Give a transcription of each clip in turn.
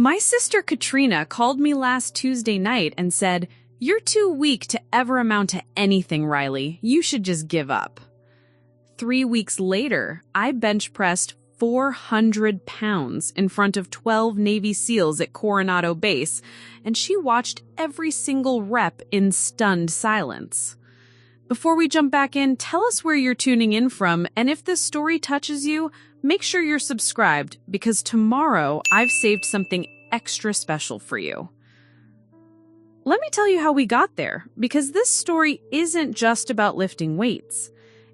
My sister Katrina called me last Tuesday night and said, "You're too weak to ever amount to anything, Riley. You should just give up." 3 weeks later, I bench pressed 400 pounds in front of 12 Navy SEALs at Coronado Base, and she watched every single rep in stunned silence. Before we jump back in, tell us where you're tuning in from, and if this story touches you, make sure you're subscribed, because tomorrow I've saved something extra special for you. Let me tell you how we got there, because this story isn't just about lifting weights.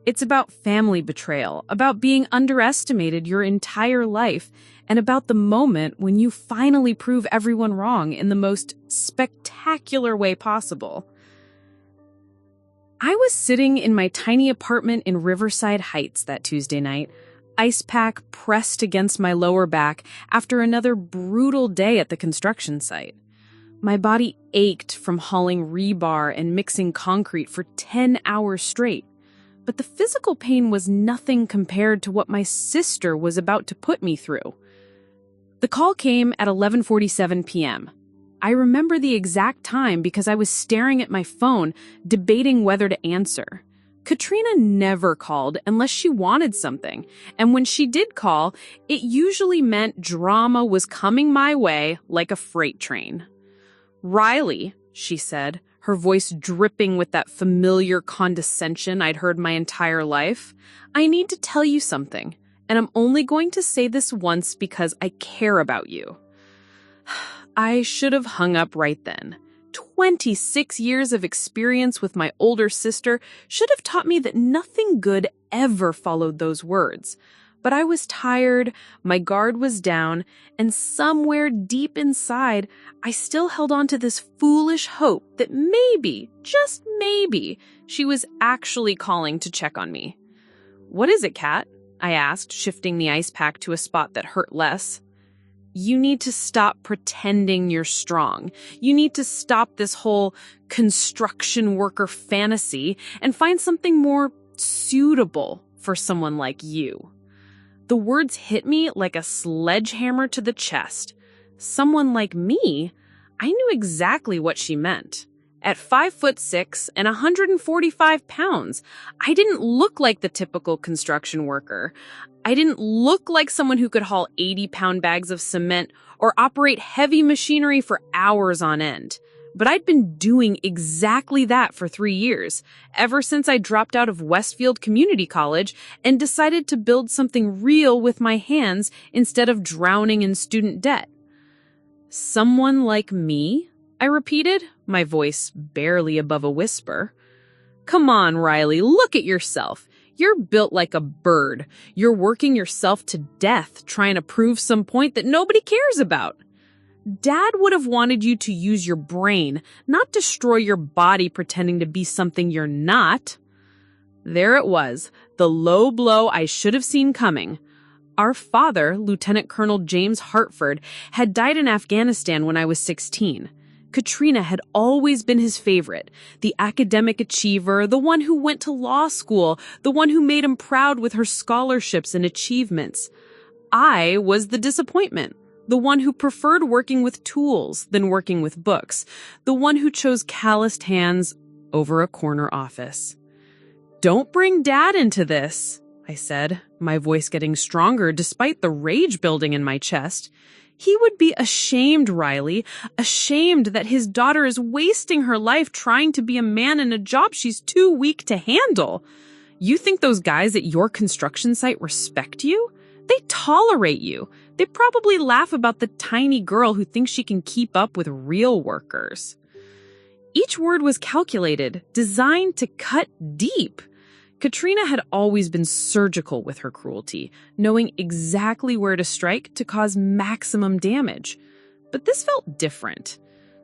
It's about family betrayal, about being underestimated your entire life, and about the moment when you finally prove everyone wrong in the most spectacular way possible. I was sitting in my tiny apartment in Riverside Heights that Tuesday night, ice pack pressed against my lower back after another brutal day at the construction site. My body ached from hauling rebar and mixing concrete for 10 hours straight, but the physical pain was nothing compared to what my sister was about to put me through. The call came at 11:47 p.m. I remember the exact time because I was staring at my phone, debating whether to answer. Katrina never called unless she wanted something, and when she did call, it usually meant drama was coming my way like a freight train. "Riley," she said, her voice dripping with that familiar condescension I'd heard my entire life, "I need to tell you something, and I'm only going to say this once because I care about you." I should have hung up right then. 26 years of experience with my older sister should have taught me that nothing good ever followed those words. But I was tired, my guard was down, and somewhere deep inside, I still held on to this foolish hope that maybe, just maybe, she was actually calling to check on me. "What is it, Kat?" I asked, shifting the ice pack to a spot that hurt less. "You need to stop pretending you're strong. You need to stop this whole construction worker fantasy and find something more suitable for someone like you." The words hit me like a sledgehammer to the chest. Someone like me? I knew exactly what she meant. At 5'6" and 145 pounds, I didn't look like the typical construction worker. I didn't look like someone who could haul 80-pound bags of cement or operate heavy machinery for hours on end. But I'd been doing exactly that for 3 years, ever since I dropped out of Westfield Community College and decided to build something real with my hands instead of drowning in student debt. "Someone like me?" I repeated, my voice barely above a whisper. "Come on, Riley, look at yourself. You're built like a bird. You're working yourself to death, trying to prove some point that nobody cares about. Dad would have wanted you to use your brain, not destroy your body pretending to be something you're not." There it was, the low blow I should have seen coming. Our father, Lieutenant Colonel James Hartford, had died in Afghanistan when I was 16. Katrina had always been his favorite, the academic achiever, the one who went to law school, the one who made him proud with her scholarships and achievements. I was the disappointment, the one who preferred working with tools than working with books, the one who chose calloused hands over a corner office. "Don't bring Dad into this," I said, my voice getting stronger despite the rage building in my chest. "He would be ashamed, Riley, ashamed that his daughter is wasting her life trying to be a man in a job she's too weak to handle. You think those guys at your construction site respect you? They tolerate you. They probably laugh about the tiny girl who thinks she can keep up with real workers." Each word was calculated, designed to cut deep. Katrina had always been surgical with her cruelty, knowing exactly where to strike to cause maximum damage. But this felt different.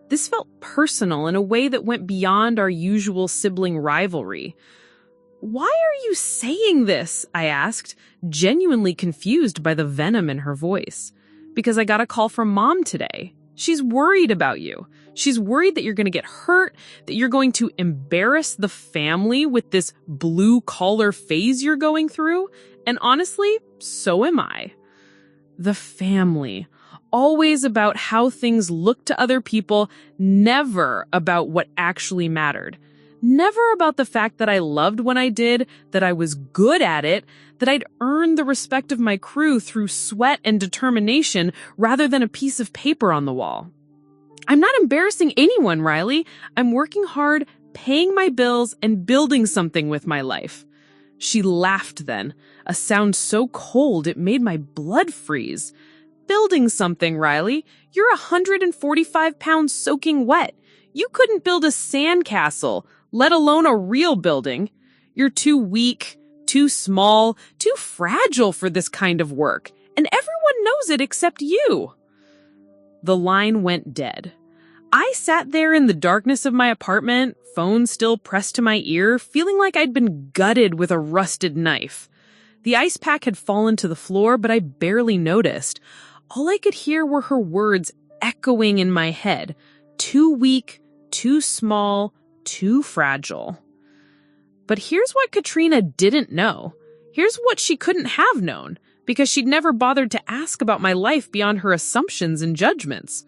This felt personal in a way that went beyond our usual sibling rivalry. "Why are you saying this?" I asked, genuinely confused by the venom in her voice. "Because I got a call from Mom today. She's worried about you. She's worried that you're going to get hurt, that you're going to embarrass the family with this blue-collar phase you're going through. And honestly, so am I." The family. always about how things looked to other people, never about what actually mattered. Never about the fact that I loved what I did, that I was good at it, that I'd earned the respect of my crew through sweat and determination rather than a piece of paper on the wall. I'm not embarrassing anyone, Riley. I'm working hard, paying my bills, and building something with my life. She laughed then, a sound so cold it made my blood freeze. Building something, Riley. You're 145 pounds soaking wet. You couldn't build a sandcastle, let alone a real building. You're too weak, too small, too fragile for this kind of work, and everyone knows it except you. The line went dead. I sat there in the darkness of my apartment, phone still pressed to my ear, feeling like I'd been gutted with a rusted knife. The ice pack had fallen to the floor, but I barely noticed. All I could hear were her words echoing in my head. Too weak, too small, too fragile. But here's what Katrina didn't know. Here's what she couldn't have known, because she'd never bothered to ask about my life beyond her assumptions and judgments.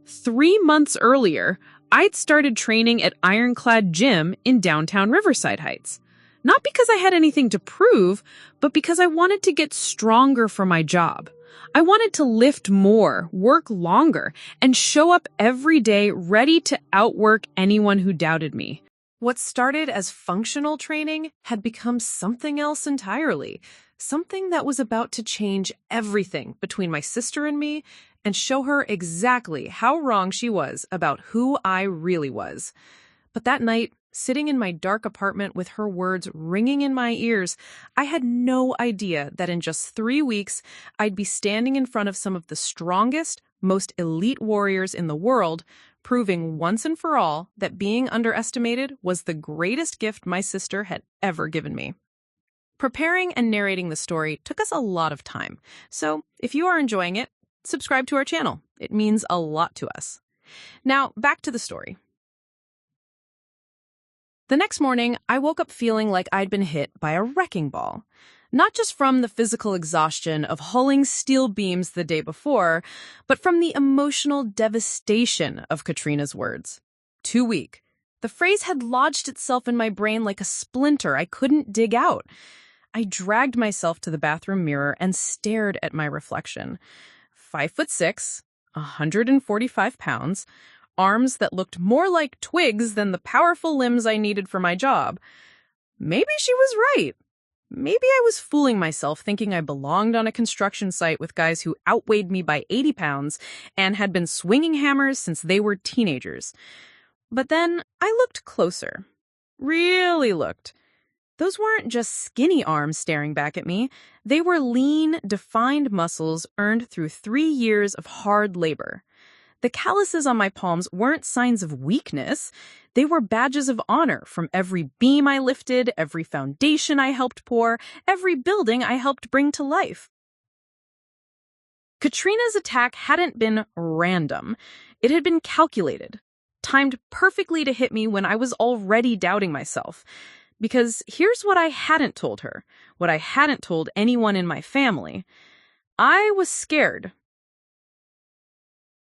3 months earlier, I'd started training at Ironclad Gym in downtown Riverside Heights. Not because I had anything to prove, but because I wanted to get stronger for my job. I wanted to lift more, work longer, and show up every day ready to outwork anyone who doubted me. What started as functional training had become something else entirely, something that was about to change everything between my sister and me and show her exactly how wrong she was about who I really was. But that night, sitting in my dark apartment with her words ringing in my ears, I had no idea that in just 3 weeks, I'd be standing in front of some of the strongest, most elite warriors in the world, proving once and for all that being underestimated was the greatest gift my sister had ever given me. Preparing and narrating the story took us a lot of time, so if you are enjoying it, subscribe to our channel. It means a lot to us. Now, back to the story. The next morning, I woke up feeling like I'd been hit by a wrecking ball. Not just from the physical exhaustion of hauling steel beams the day before, but from the emotional devastation of Katrina's words. Too weak. The phrase had lodged itself in my brain like a splinter I couldn't dig out. I dragged myself to the bathroom mirror and stared at my reflection. 5'6", 145 pounds, arms that looked more like twigs than the powerful limbs I needed for my job. Maybe she was right. Maybe I was fooling myself thinking I belonged on a construction site with guys who outweighed me by 80 pounds and had been swinging hammers since they were teenagers. But then I looked closer. Really looked. Those weren't just skinny arms staring back at me. They were lean, defined muscles earned through 3 years of hard labor. The calluses on my palms weren't signs of weakness. They were badges of honor from every beam I lifted, every foundation I helped pour, every building I helped bring to life. Katrina's attack hadn't been random. It had been calculated, timed perfectly to hit me when I was already doubting myself. Because here's what I hadn't told her, what I hadn't told anyone in my family. I was scared.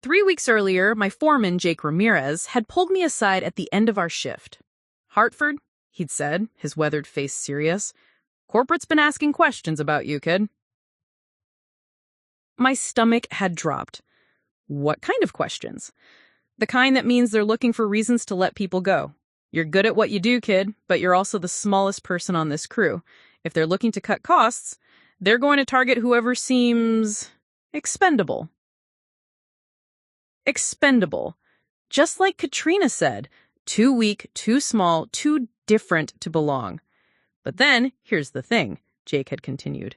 3 weeks earlier, my foreman, Jake Ramirez, had pulled me aside at the end of our shift. "Hartford," he'd said, his weathered face serious. "Corporate's been asking questions about you, kid." My stomach had dropped. What kind of questions? The kind that means they're looking for reasons to let people go. You're good at what you do, kid, but you're also the smallest person on this crew. If they're looking to cut costs, they're going to target whoever seems expendable. Expendable. Just like Katrina said, too weak, too small, too different to belong. But then, here's the thing, Jake had continued.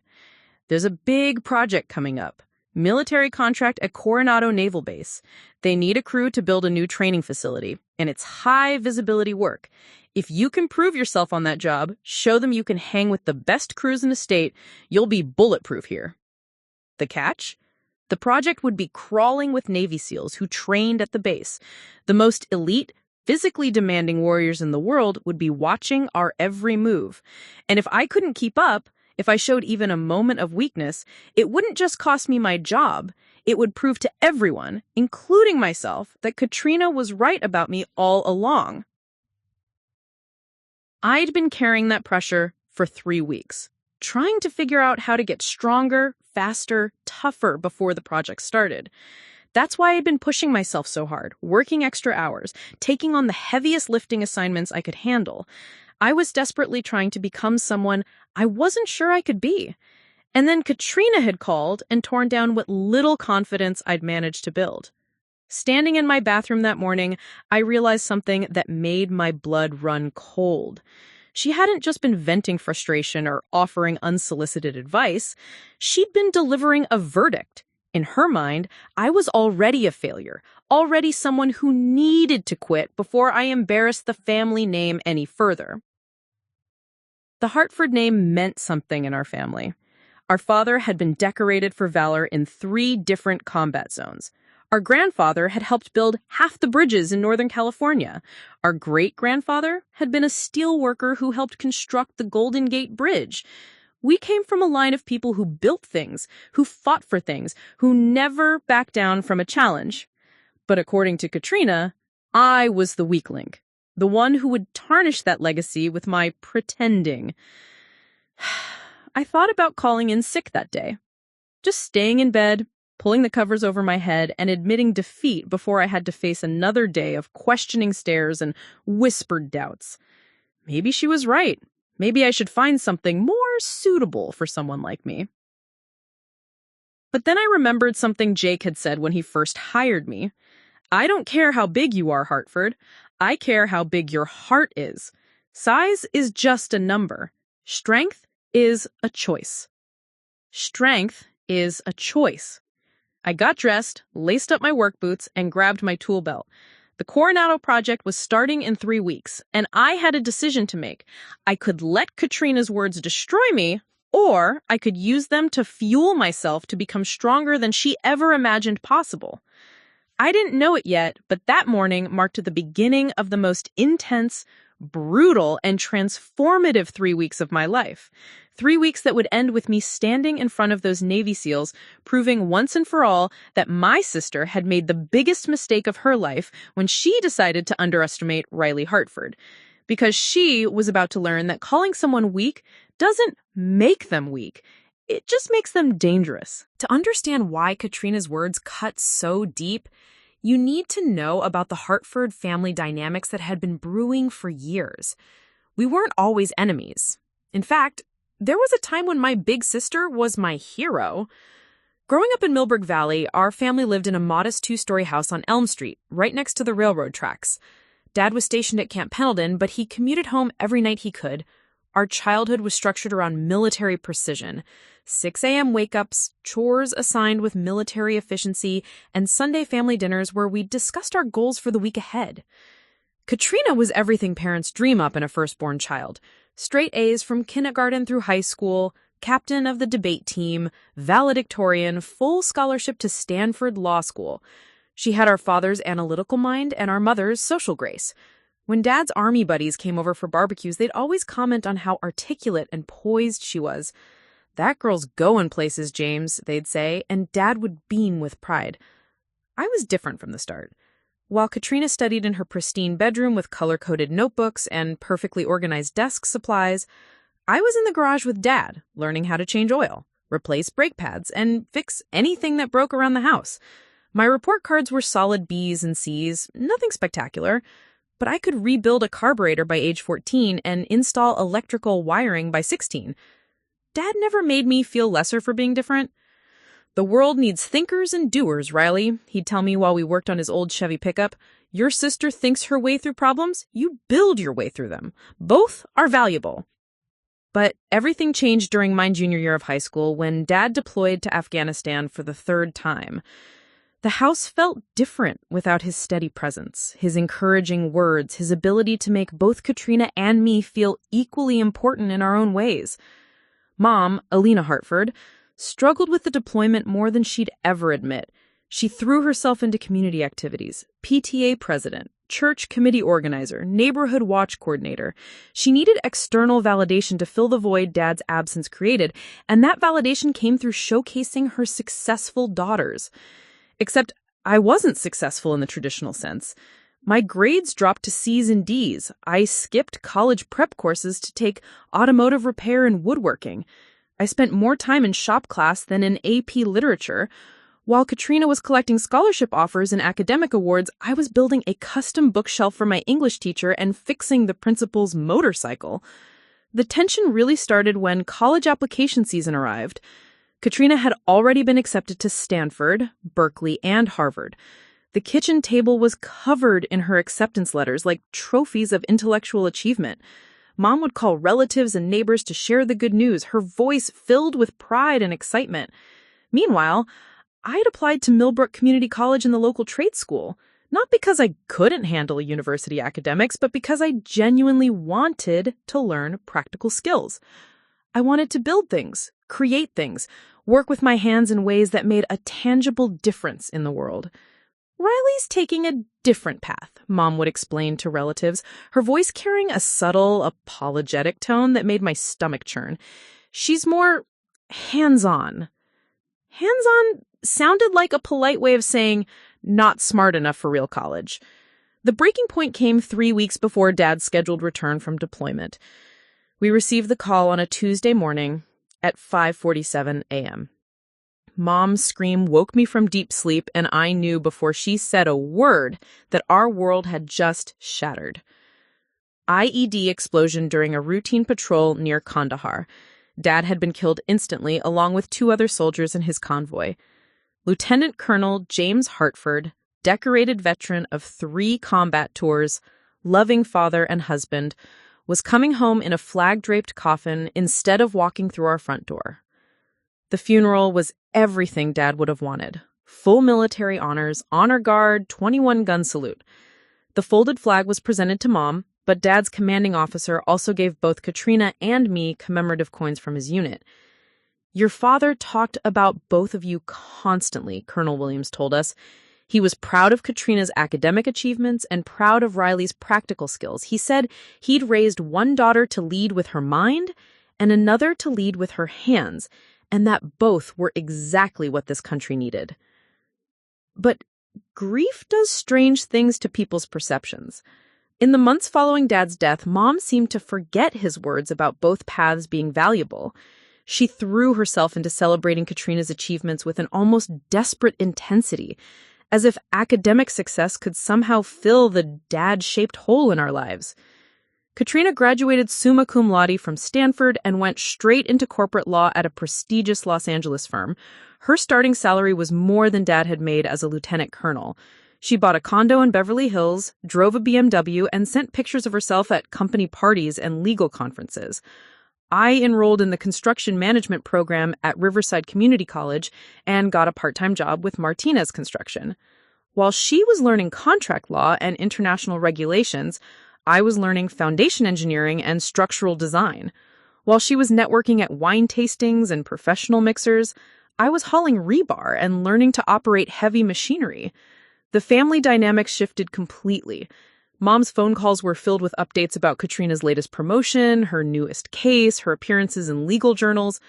There's a big project coming up. Military contract at Coronado Naval Base. They need a crew to build a new training facility, and it's high visibility work. If you can prove yourself on that job, show them you can hang with the best crews in the state, you'll be bulletproof here. The catch? The project would be crawling with Navy SEALs who trained at the base. The most elite, physically demanding warriors in the world would be watching our every move. And if I couldn't keep up, if I showed even a moment of weakness, it wouldn't just cost me my job. It would prove to everyone, including myself, that Katrina was right about me all along. I'd been carrying that pressure for 3 weeks, trying to figure out how to get stronger, faster, tougher before the project started. That's why I'd been pushing myself so hard, working extra hours, taking on the heaviest lifting assignments I could handle. I was desperately trying to become someone I wasn't sure I could be. And then Katrina had called and torn down what little confidence I'd managed to build. Standing in my bathroom that morning, I realized something that made my blood run cold. She hadn't just been venting frustration or offering unsolicited advice. She'd been delivering a verdict. In her mind, I was already a failure, already someone who needed to quit before I embarrassed the family name any further. The Hartford name meant something in our family. Our father had been decorated for valor in 3 different combat zones. Our grandfather had helped build half the bridges in Northern California. Our great-grandfather had been a steel worker who helped construct the Golden Gate Bridge. We came from a line of people who built things, who fought for things, who never backed down from a challenge. But according to Katrina, I was the weak link, the one who would tarnish that legacy with my pretending. I thought about calling in sick that day, just staying in bed, pulling the covers over my head, and admitting defeat before I had to face another day of questioning stares and whispered doubts. Maybe she was right. Maybe I should find something more suitable for someone like me. But then I remembered something Jake had said when he first hired me. I don't care how big you are, Hartford. I care how big your heart is. Size is just a number. Strength is a choice. Strength is a choice. I got dressed, laced up my work boots, and grabbed my tool belt. The Coronado project was starting in 3 weeks, and I had a decision to make. I could let Katrina's words destroy me, or I could use them to fuel myself to become stronger than she ever imagined possible. I didn't know it yet, but that morning marked the beginning of the most intense, brutal, and transformative 3 weeks of my life. 3 weeks that would end with me standing in front of those Navy SEALs, proving once and for all that my sister had made the biggest mistake of her life when she decided to underestimate Riley Hartford. Because she was about to learn that calling someone weak doesn't make them weak. It just makes them dangerous. To understand why Katrina's words cut so deep, you need to know about the Hartford family dynamics that had been brewing for years. We weren't always enemies. In fact, there was a time when my big sister was my hero. Growing up in Millburg Valley, our family lived in a modest 2-story house on Elm Street, right next to the railroad tracks. Dad was stationed at Camp Pendleton, but he commuted home every night he could. Our childhood was structured around military precision. 6 a.m. wake-ups, chores assigned with military efficiency, and Sunday family dinners where we discussed our goals for the week ahead. Katrina was everything parents dream up in a firstborn child. Straight A's from kindergarten through high school, captain of the debate team, valedictorian, full scholarship to Stanford Law School. She had our father's analytical mind and our mother's social grace. When Dad's army buddies came over for barbecues, they'd always comment on how articulate and poised she was. "That girl's going places, James," they'd say, and Dad would beam with pride. I was different from the start. While Katrina studied in her pristine bedroom with color-coded notebooks and perfectly organized desk supplies, I was in the garage with Dad, learning how to change oil, replace brake pads, and fix anything that broke around the house. My report cards were solid B's and C's, nothing spectacular, but I could rebuild a carburetor by age 14 and install electrical wiring by 16. Dad never made me feel lesser for being different. "The world needs thinkers and doers, Riley," he'd tell me while we worked on his old Chevy pickup. "Your sister thinks her way through problems. You build your way through them. Both are valuable." But everything changed during my junior year of high school when Dad deployed to Afghanistan for the 3rd time. The house felt different without his steady presence, his encouraging words, his ability to make both Katrina and me feel equally important in our own ways. Mom, Alina Hartford, struggled with the deployment more than she'd ever admit. She threw herself into community activities: PTA president, church committee organizer, neighborhood watch coordinator. She needed external validation to fill the void Dad's absence created, and that validation came through showcasing her successful daughters. Except I wasn't successful in the traditional sense. My grades dropped to C's and D's. I skipped college prep courses to take automotive repair and woodworking. I spent more time in shop class than in AP literature. While Katrina was collecting scholarship offers and academic awards, I was building a custom bookshelf for my English teacher and fixing the principal's motorcycle. The tension really started when college application season arrived. Katrina had already been accepted to Stanford, Berkeley, and Harvard. The kitchen table was covered in her acceptance letters like trophies of intellectual achievement. Mom would call relatives and neighbors to share the good news, her voice filled with pride and excitement. Meanwhile, I had applied to Millbrook Community College in the local trade school, not because I couldn't handle university academics, but because I genuinely wanted to learn practical skills. I wanted to build things, create things, work with my hands in ways that made a tangible difference in the world. Riley's taking a different path, Mom would explain to relatives, her voice carrying a subtle, apologetic tone that made my stomach churn. She's more hands-on. Hands-on sounded like a polite way of saying not smart enough for real college. The breaking point came 3 weeks before Dad's scheduled return from deployment. We received the call on a Tuesday morning at 5:47 a.m. Mom's scream woke me from deep sleep, and I knew before she said a word that our world had just shattered. IED explosion during a routine patrol near Kandahar. Dad had been killed instantly, along with 2 other soldiers in his convoy. Lieutenant Colonel James Hartford, decorated veteran of 3 combat tours, loving father and husband, was coming home in a flag-draped coffin instead of walking through our front door. The funeral was everything Dad would have wanted. Full military honors, honor guard, 21-gun salute. The folded flag was presented to Mom, but Dad's commanding officer also gave both Katrina and me commemorative coins from his unit. "Your father talked about both of you constantly," Colonel Williams told us. He was proud of Katrina's academic achievements and proud of Riley's practical skills. He said he'd raised one daughter to lead with her mind and another to lead with her hands, and that both were exactly what this country needed. But grief does strange things to people's perceptions. In the months following Dad's death, Mom seemed to forget his words about both paths being valuable. She threw herself into celebrating Katrina's achievements with an almost desperate intensity, as if academic success could somehow fill the dad-shaped hole in our lives. Katrina graduated summa cum laude from Stanford and went straight into corporate law at a prestigious Los Angeles firm. Her starting salary was more than Dad had made as a lieutenant colonel. She bought a condo in Beverly Hills, drove a BMW, and sent pictures of herself at company parties and legal conferences. I enrolled in the construction management program at Riverside Community College and got a part-time job with Martinez Construction. While she was learning contract law and international regulations, I was learning foundation engineering and structural design. While she was networking at wine tastings and professional mixers, I was hauling rebar and learning to operate heavy machinery. The family dynamic shifted completely. Mom's phone calls were filled with updates about Katrina's latest promotion, her newest case, her appearances in legal journals.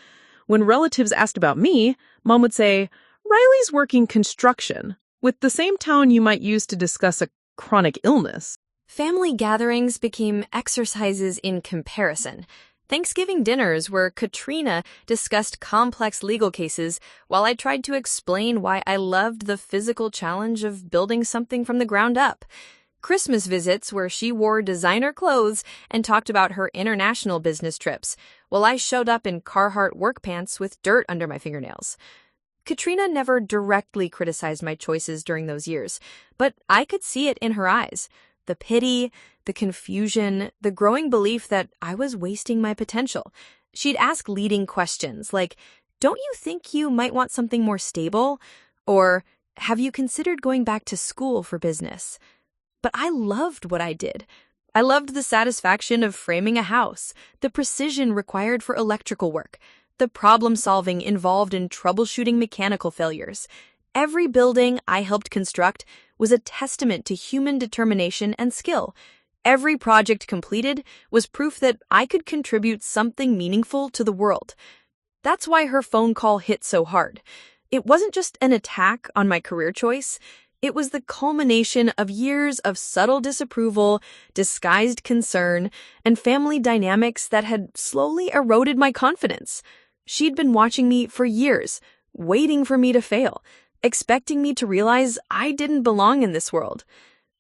When relatives asked about me, Mom would say, "Riley's working construction," with the same tone you might use to discuss a chronic illness. Family gatherings became exercises in comparison. Thanksgiving dinners where Katrina discussed complex legal cases while I tried to explain why I loved the physical challenge of building something from the ground up. Christmas visits where she wore designer clothes and talked about her international business trips, while I showed up in Carhartt work pants with dirt under my fingernails. Katrina never directly criticized my choices during those years, but I could see it in her eyes. The pity, the confusion, the growing belief that I was wasting my potential. She'd ask leading questions like, "Don't you think you might want something more stable?" Or, "Have you considered going back to school for business?" But I loved what I did. I loved the satisfaction of framing a house, the precision required for electrical work, the problem-solving involved in troubleshooting mechanical failures. Every building I helped construct was a testament to human determination and skill. Every project completed was proof that I could contribute something meaningful to the world. That's why her phone call hit so hard. It wasn't just an attack on my career choice. It was the culmination of years of subtle disapproval, disguised concern, and family dynamics that had slowly eroded my confidence. She'd been watching me for years, waiting for me to fail, expecting me to realize I didn't belong in this world.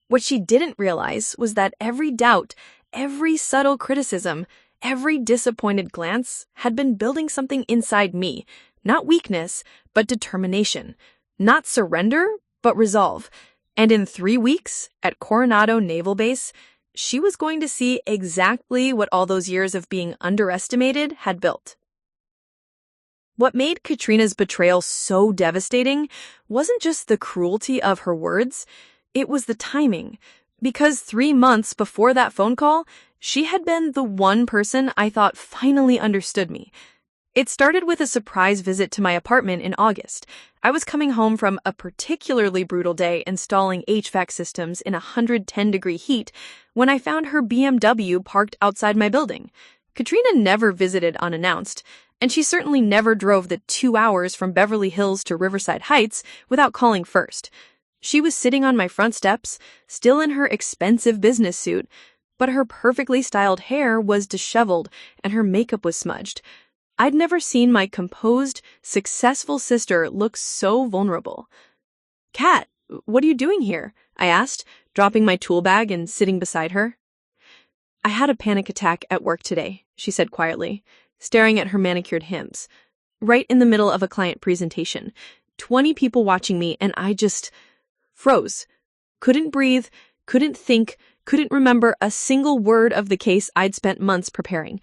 What she didn't realize was that every doubt, every subtle criticism, every disappointed glance had been building something inside me, not weakness, but determination, not surrender, but resolve. And in 3 weeks, at Coronado Naval Base, she was going to see exactly what all those years of being underestimated had built. What made Katrina's betrayal so devastating wasn't just the cruelty of her words, it was the timing. Because 3 months before that phone call, she had been the one person I thought finally understood me. It started with a surprise visit to my apartment in August. I was coming home from a particularly brutal day installing HVAC systems in 110-degree heat when I found her BMW parked outside my building. Katrina never visited unannounced, and she certainly never drove the 2 hours from Beverly Hills to Riverside Heights without calling first. She was sitting on my front steps, still in her expensive business suit, but her perfectly styled hair was disheveled and her makeup was smudged. I'd never seen my composed, successful sister look so vulnerable. "Kat, what are you doing here?" I asked, dropping my tool bag and sitting beside her. "I had a panic attack at work today," she said quietly, staring at her manicured hips. "Right in the middle of a client presentation. 20 people watching me, and I just froze. Couldn't breathe, couldn't think, couldn't remember a single word of the case I'd spent months preparing.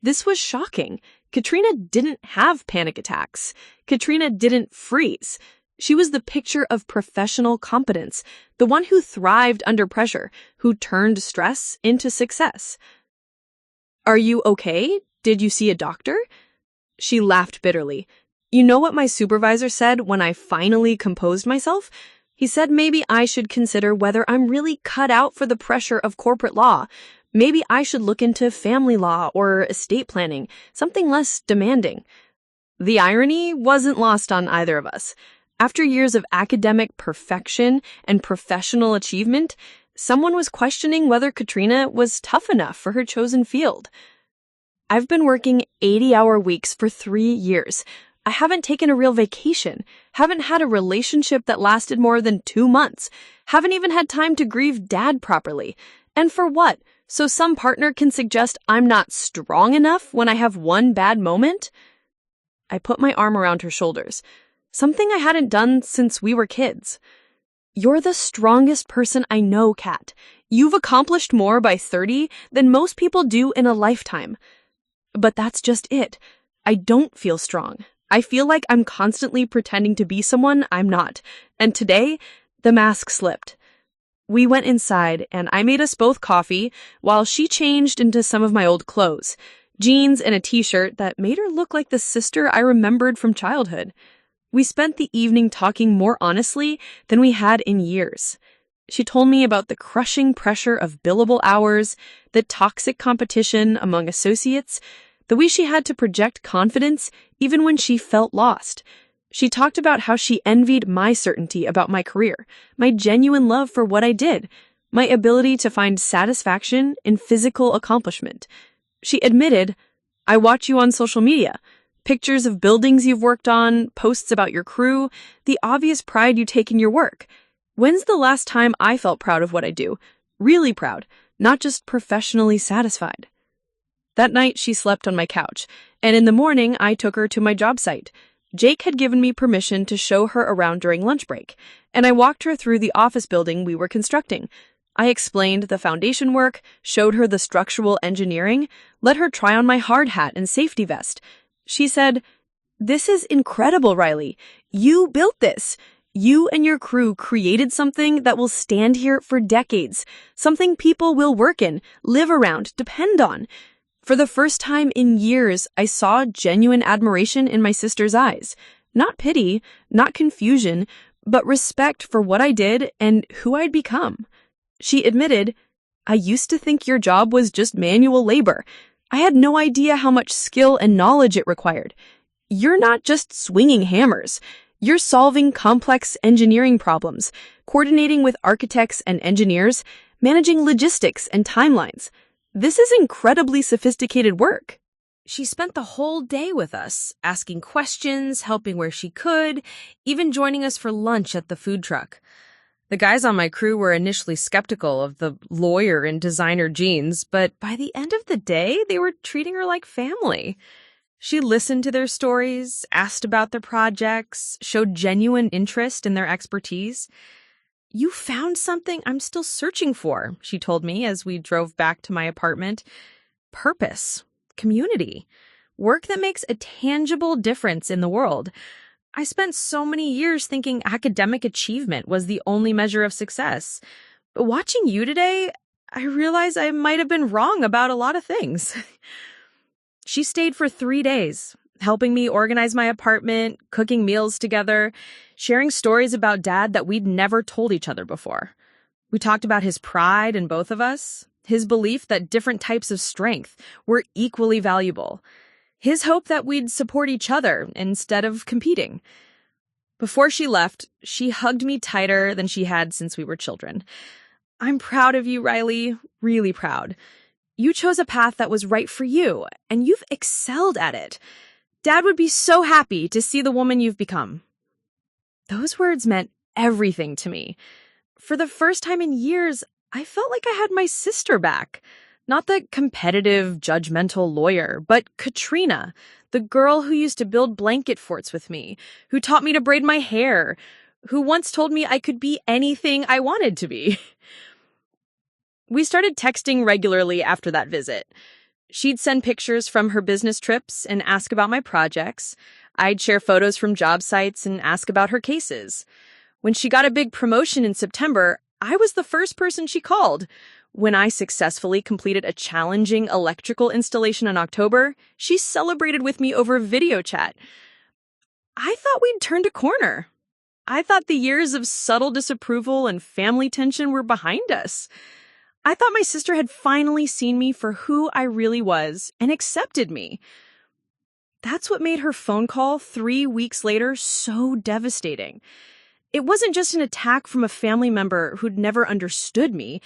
This was shocking. Katrina didn't have panic attacks. Katrina didn't freeze. She was the picture of professional competence, the one who thrived under pressure, who turned stress into success. "Are you okay? Did you see a doctor?" She laughed bitterly. "You know what my supervisor said when I finally composed myself? He said maybe I should consider whether I'm really cut out for the pressure of corporate law. Maybe I should look into family law or estate planning, something less demanding." The irony wasn't lost on either of us. After years of academic perfection and professional achievement, someone was questioning whether Katrina was tough enough for her chosen field. I've been working 80-hour weeks for 3 years. I haven't taken a real vacation, haven't had a relationship that lasted more than 2 months, haven't even had time to grieve dad properly. And for what? So some partner can suggest I'm not strong enough when I have one bad moment? I put my arm around her shoulders, something I hadn't done since we were kids. "You're the strongest person I know, Kat. You've accomplished more by 30 than most people do in a lifetime." But that's just it. I don't feel strong. I feel like I'm constantly pretending to be someone I'm not. And today, the mask slipped. We went inside, and I made us both coffee while she changed into some of my old clothes, jeans and a t-shirt that made her look like the sister I remembered from childhood. We spent the evening talking more honestly than we had in years. She told me about the crushing pressure of billable hours, the toxic competition among associates, the way she had to project confidence even when she felt lost. She talked about how she envied my certainty about my career, my genuine love for what I did, my ability to find satisfaction in physical accomplishment. She admitted, "I watch you on social media. Pictures of buildings you've worked on, posts about your crew, the obvious pride you take in your work. When's the last time I felt proud of what I do? Really proud, not just professionally satisfied." That night, she slept on my couch, and in the morning, I took her to my job site. Jake had given me permission to show her around during lunch break, and I walked her through the office building we were constructing. I explained the foundation work, showed her the structural engineering, let her try on my hard hat and safety vest. She said, "This is incredible, Riley. You built this. You and your crew created something that will stand here for decades, something people will work in, live around, depend on." For the first time in years, I saw genuine admiration in my sister's eyes. Not pity, not confusion, but respect for what I did and who I'd become. She admitted, "I used to think your job was just manual labor. I had no idea how much skill and knowledge it required. You're not just swinging hammers. You're solving complex engineering problems, coordinating with architects and engineers, managing logistics and timelines. This is incredibly sophisticated work." She spent the whole day with us, asking questions, helping where she could, even joining us for lunch at the food truck. The guys on my crew were initially skeptical of the lawyer in designer jeans, but by the end of the day, they were treating her like family. She listened to their stories, asked about their projects, showed genuine interest in their expertise. "You found something I'm still searching for," she told me as we drove back to my apartment. "Purpose, community, work that makes a tangible difference in the world. I spent so many years thinking academic achievement was the only measure of success. But watching you today, I realize I might have been wrong about a lot of things." She stayed for 3 days, helping me organize my apartment, cooking meals together, sharing stories about Dad that we'd never told each other before. We talked about his pride in both of us, his belief that different types of strength were equally valuable, his hope that we'd support each other instead of competing. Before she left, she hugged me tighter than she had since we were children. "I'm proud of you, Riley, really proud. You chose a path that was right for you, and you've excelled at it. Dad would be so happy to see the woman you've become." Those words meant everything to me. For the first time in years, I felt like I had my sister back. Not the competitive, judgmental lawyer, but Katrina, the girl who used to build blanket forts with me, who taught me to braid my hair, who once told me I could be anything I wanted to be. We started texting regularly after that visit. She'd send pictures from her business trips and ask about my projects. I'd share photos from job sites and ask about her cases. When she got a big promotion in September, I was the first person she called. When I successfully completed a challenging electrical installation in October, she celebrated with me over video chat. I thought we'd turned a corner. I thought the years of subtle disapproval and family tension were behind us. I thought my sister had finally seen me for who I really was and accepted me. That's what made her phone call 3 weeks later so devastating. It wasn't just an attack from a family member who'd never understood me.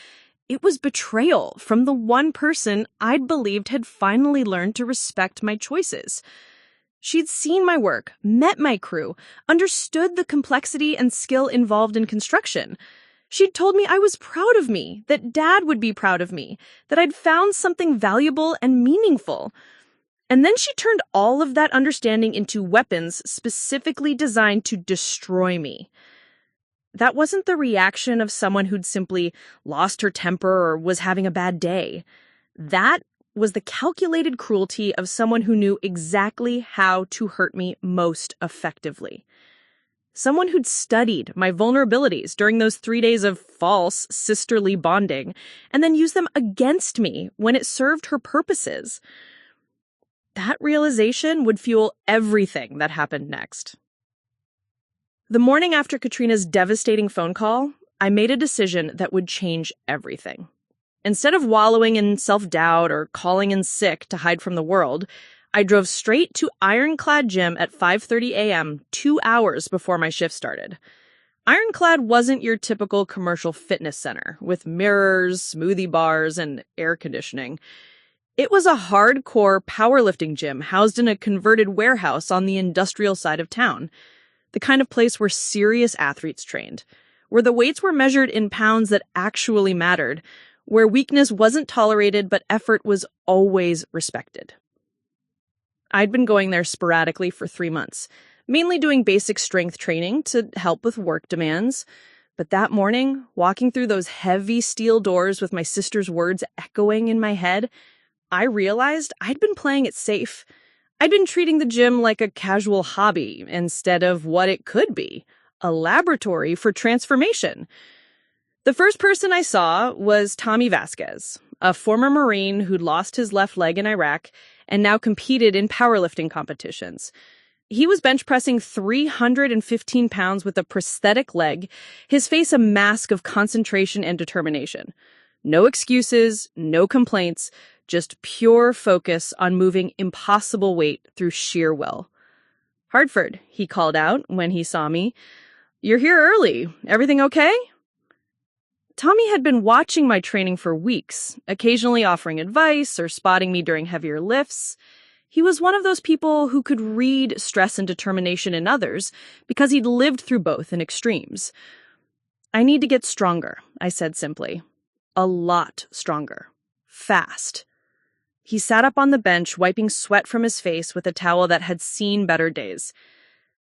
It was betrayal from the one person I'd believed had finally learned to respect my choices. She'd seen my work, met my crew, understood the complexity and skill involved in construction. She'd told me I was proud of me, that Dad would be proud of me, that I'd found something valuable and meaningful. And then she turned all of that understanding into weapons specifically designed to destroy me. That wasn't the reaction of someone who'd simply lost her temper or was having a bad day. That was the calculated cruelty of someone who knew exactly how to hurt me most effectively. Someone who'd studied my vulnerabilities during those 3 days of false sisterly bonding and then used them against me when it served her purposes. That realization would fuel everything that happened next. The morning after Katrina's devastating phone call, I made a decision that would change everything. Instead of wallowing in self-doubt or calling in sick to hide from the world, I drove straight to Ironclad Gym at 5:30 a.m., 2 hours before my shift started. Ironclad wasn't your typical commercial fitness center with mirrors, smoothie bars, and air conditioning. It was a hardcore powerlifting gym housed in a converted warehouse on the industrial side of town, the kind of place where serious athletes trained, where the weights were measured in pounds that actually mattered, where weakness wasn't tolerated but effort was always respected. I'd been going there sporadically for 3 months, mainly doing basic strength training to help with work demands. But that morning, walking through those heavy steel doors with my sister's words echoing in my head, I realized I'd been playing it safe. I'd been treating the gym like a casual hobby instead of what it could be, a laboratory for transformation. The first person I saw was Tommy Vasquez, a former Marine who'd lost his left leg in Iraq and now competed in powerlifting competitions. He was bench pressing 315 pounds with a prosthetic leg, his face a mask of concentration and determination. No excuses, no complaints, just pure focus on moving impossible weight through sheer will. "Hartford," he called out when he saw me. "You're here early. Everything okay?" Tommy had been watching my training for weeks, occasionally offering advice or spotting me during heavier lifts. He was one of those people who could read stress and determination in others because he'd lived through both in extremes. "I need to get stronger," I said simply. "A lot stronger. Fast." He sat up on the bench, wiping sweat from his face with a towel that had seen better days.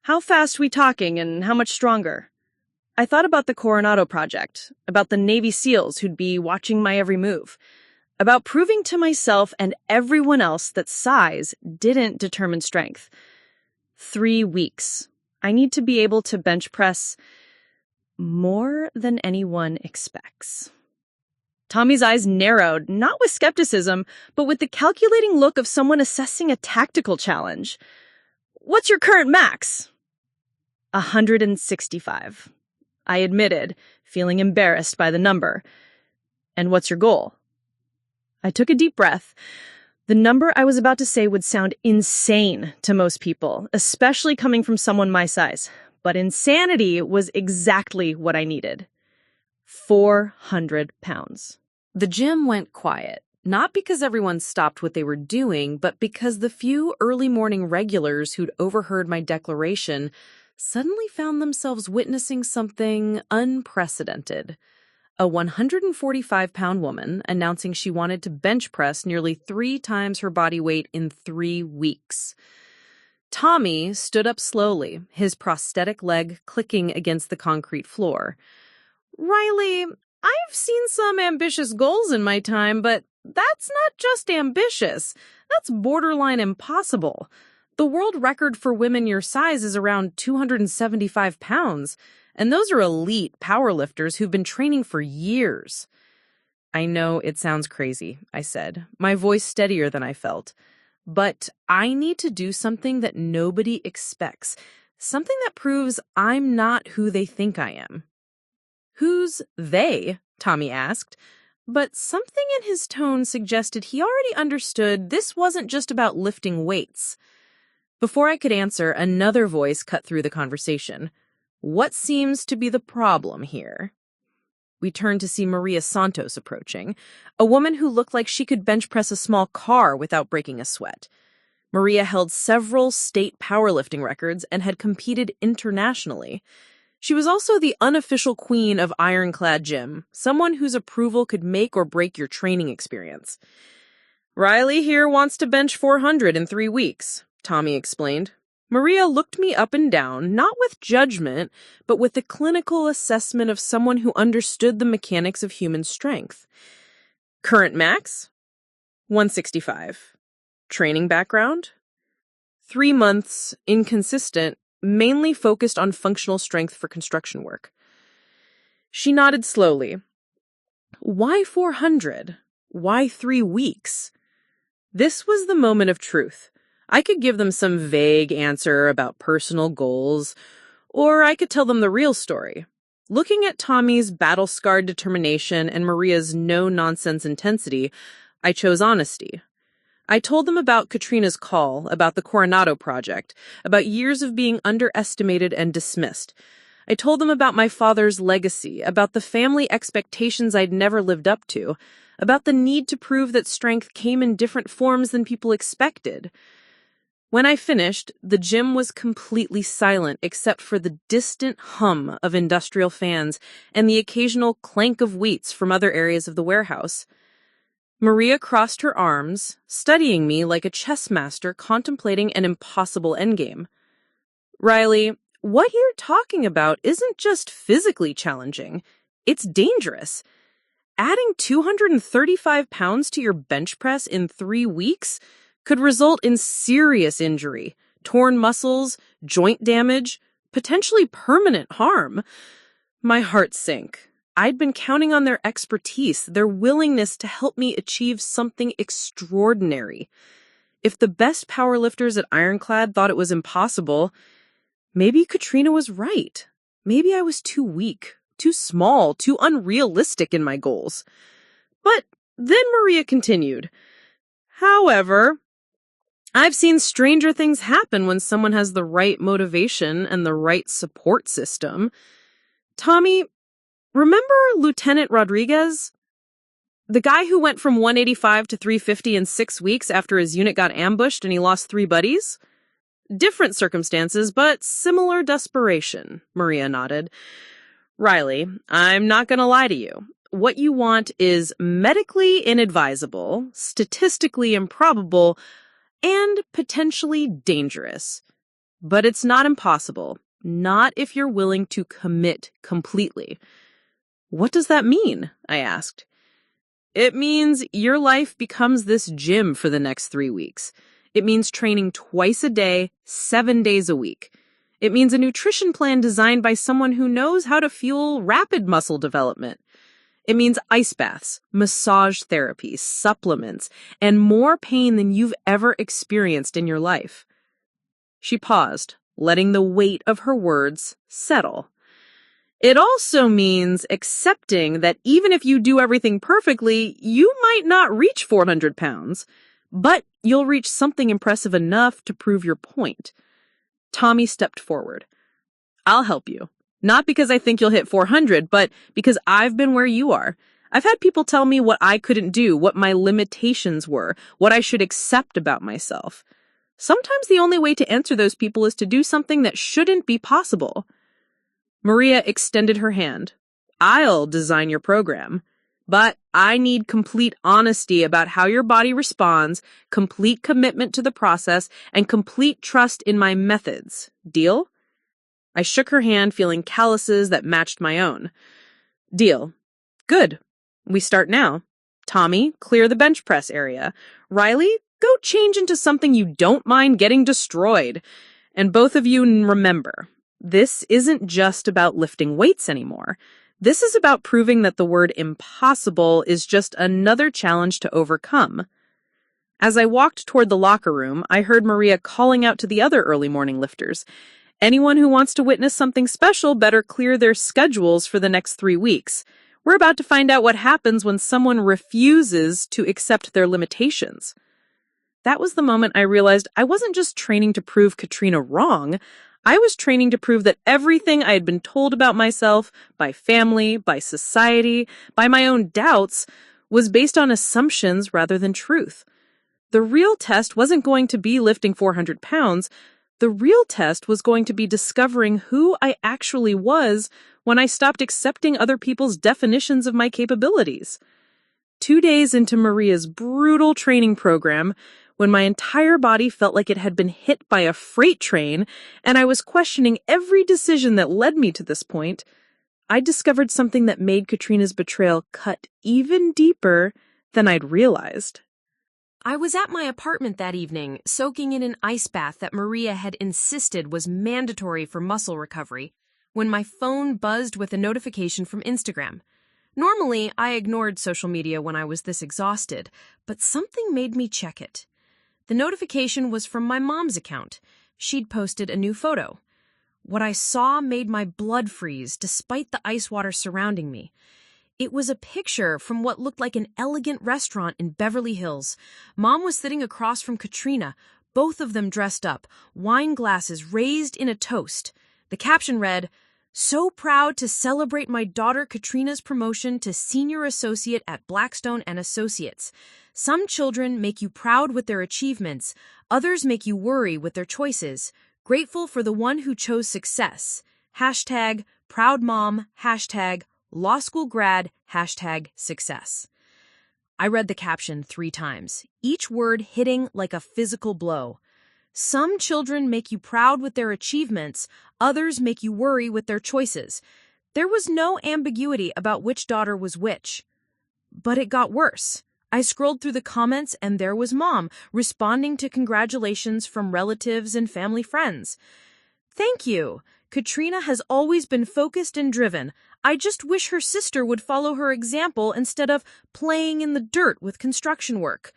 "How fast we talking and how much stronger?" I thought about the Coronado project, about the Navy SEALs who'd be watching my every move, about proving to myself and everyone else that size didn't determine strength. 3 weeks. I need to be able to bench press more than anyone expects. Tommy's eyes narrowed, not with skepticism, but with the calculating look of someone assessing a tactical challenge. "What's your current max?" 165. I admitted, feeling embarrassed by the number. "And what's your goal?" I took a deep breath. The number I was about to say would sound insane to most people, especially coming from someone my size. But insanity was exactly what I needed. 400 pounds. The gym went quiet, not because everyone stopped what they were doing, but because the few early morning regulars who'd overheard my declaration suddenly found themselves witnessing something unprecedented. A 145-pound woman announcing she wanted to bench press nearly 3 times her body weight in 3 weeks. Tommy stood up slowly, his prosthetic leg clicking against the concrete floor. "Riley, I've seen some ambitious goals in my time, but that's not just ambitious. That's borderline impossible. The world record for women your size is around 275 pounds, and those are elite powerlifters who've been training for years." "I know it sounds crazy," I said, my voice steadier than I felt. "But I need to do something that nobody expects, something that proves I'm not who they think I am." "Who's they?" Tommy asked, but something in his tone suggested he already understood this wasn't just about lifting weights. Before I could answer, another voice cut through the conversation. "What seems to be the problem here?" We turned to see Maria Santos approaching, a woman who looked like she could bench press a small car without breaking a sweat. Maria held several state powerlifting records and had competed internationally. She was also the unofficial queen of Ironclad Gym, someone whose approval could make or break your training experience. "Riley here wants to bench 400 in 3 weeks, Tommy explained. Maria looked me up and down, not with judgment, but with the clinical assessment of someone who understood the mechanics of human strength. "Current max? 165. Training background? 3 months, inconsistent, mainly focused on functional strength for construction work." She nodded slowly. "Why 400? Why 3 weeks?" This was the moment of truth. I could give them some vague answer about personal goals, or I could tell them the real story. Looking at Tommy's battle-scarred determination and Maria's no-nonsense intensity, I chose honesty. I told them about Katrina's call, about the Coronado project, about years of being underestimated and dismissed. I told them about my father's legacy, about the family expectations I'd never lived up to, about the need to prove that strength came in different forms than people expected. When I finished, the gym was completely silent except for the distant hum of industrial fans and the occasional clank of weights from other areas of the warehouse. Maria crossed her arms, studying me like a chess master contemplating an impossible endgame. "Riley, what you're talking about isn't just physically challenging. It's dangerous. Adding 235 pounds to your bench press in 3 weeks could result in serious injury, torn muscles, joint damage, potentially permanent harm." My heart sank. I'd been counting on their expertise, their willingness to help me achieve something extraordinary. If the best powerlifters at Ironclad thought it was impossible, maybe Katrina was right. Maybe I was too weak, too small, too unrealistic in my goals. But then Maria continued, however, I've seen stranger things happen when someone has the right motivation and the right support system. Tommy, remember Lieutenant Rodriguez? The guy who went from 185 to 350 in 6 weeks after his unit got ambushed and he lost 3 buddies? Different circumstances, but similar desperation, Maria nodded. Riley, I'm not going to lie to you. What you want is medically inadvisable, statistically improbable, and potentially dangerous. But it's not impossible, not if you're willing to commit completely. What does that mean? I asked. It means your life becomes this gym for the next 3 weeks. It means training twice a day, 7 days a week. It means a nutrition plan designed by someone who knows how to fuel rapid muscle development. It means ice baths, massage therapy, supplements, and more pain than you've ever experienced in your life. She paused, letting the weight of her words settle. It also means accepting that even if you do everything perfectly, you might not reach 400 pounds, but you'll reach something impressive enough to prove your point. Tommy stepped forward. I'll help you. Not because I think you'll hit 400, but because I've been where you are. I've had people tell me what I couldn't do, what my limitations were, what I should accept about myself. Sometimes the only way to answer those people is to do something that shouldn't be possible. Maria extended her hand. I'll design your program, but I need complete honesty about how your body responds, complete commitment to the process, and complete trust in my methods. Deal? I shook her hand, feeling calluses that matched my own. Deal. Good. We start now. Tommy, clear the bench press area. Riley, go change into something you don't mind getting destroyed. And both of you remember, this isn't just about lifting weights anymore. This is about proving that the word impossible is just another challenge to overcome. As I walked toward the locker room, I heard Maria calling out to the other early morning lifters. Anyone who wants to witness something special better clear their schedules for the next 3 weeks. We're about to find out what happens when someone refuses to accept their limitations. That was the moment I realized I wasn't just training to prove Katrina wrong. I was training to prove that everything I had been told about myself, by family, by society, by my own doubts, was based on assumptions rather than truth. The real test wasn't going to be lifting 400 pounds. The real test was going to be discovering who I actually was when I stopped accepting other people's definitions of my capabilities. 2 days into Maria's brutal training program, when my entire body felt like it had been hit by a freight train and I was questioning every decision that led me to this point, I discovered something that made Katrina's betrayal cut even deeper than I'd realized. I was at my apartment that evening, soaking in an ice bath that Maria had insisted was mandatory for muscle recovery, when my phone buzzed with a notification from Instagram. Normally, I ignored social media when I was this exhausted, but something made me check it. The notification was from my mom's account. She'd posted a new photo. What I saw made my blood freeze despite the ice water surrounding me. It was a picture from what looked like an elegant restaurant in Beverly Hills. Mom was sitting across from Katrina, both of them dressed up, wine glasses raised in a toast. The caption read, "So proud to celebrate my daughter Katrina's promotion to senior associate at Blackstone and Associates. Some children make you proud with their achievements. Others make you worry with their choices. Grateful for the one who chose success. Hashtag proud mom, hashtag law school grad, hashtag success." I read the caption 3 times, each word hitting like a physical blow. Some children make you proud with their achievements, others make you worry with their choices. There was no ambiguity about which daughter was which. But it got worse. I scrolled through the comments and there was Mom, responding to congratulations from relatives and family friends. "Thank you. Katrina has always been focused and driven. I just wish her sister would follow her example instead of playing in the dirt with construction work."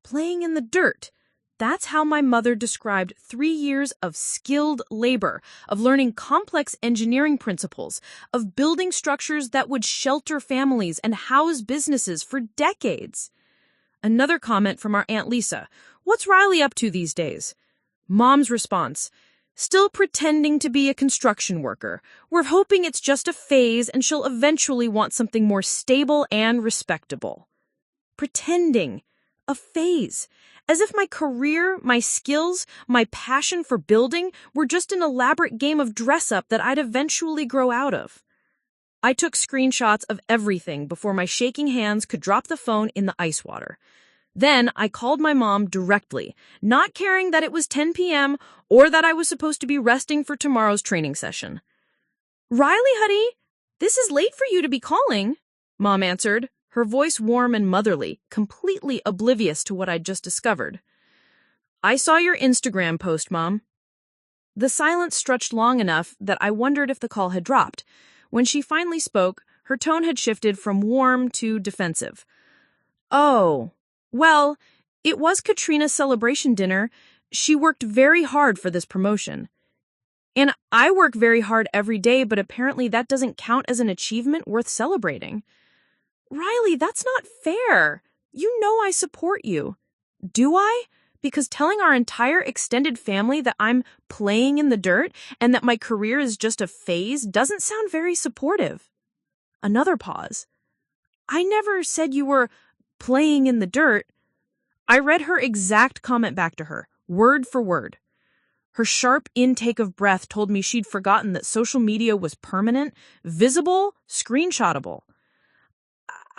Playing in the dirt. That's how my mother described 3 years of skilled labor, of learning complex engineering principles, of building structures that would shelter families and house businesses for decades. Another comment from our Aunt Lisa. What's Riley up to these days? Mom's response. Still pretending to be a construction worker. We're hoping it's just a phase and she'll eventually want something more stable and respectable. Pretending. A phase. As if my career, my skills, my passion for building were just an elaborate game of dress-up that I'd eventually grow out of. I took screenshots of everything before my shaking hands could drop the phone in the ice water. Then I called my mom directly, not caring that it was 10 p.m. or that I was supposed to be resting for tomorrow's training session. Riley, honey, this is late for you to be calling, Mom answered, her voice warm and motherly, completely oblivious to what I'd just discovered. I saw your Instagram post, Mom. The silence stretched long enough that I wondered if the call had dropped. When she finally spoke, her tone had shifted from warm to defensive. Oh, well, it was Katrina's celebration dinner. She worked very hard for this promotion. And I work very hard every day, but apparently that doesn't count as an achievement worth celebrating. Riley, that's not fair. You know I support you. Do I? Because telling our entire extended family that I'm playing in the dirt and that my career is just a phase doesn't sound very supportive. Another pause. I never said you were playing in the dirt. I read her exact comment back to her, word for word. Her sharp intake of breath told me she'd forgotten that social media was permanent, visible, screenshotable.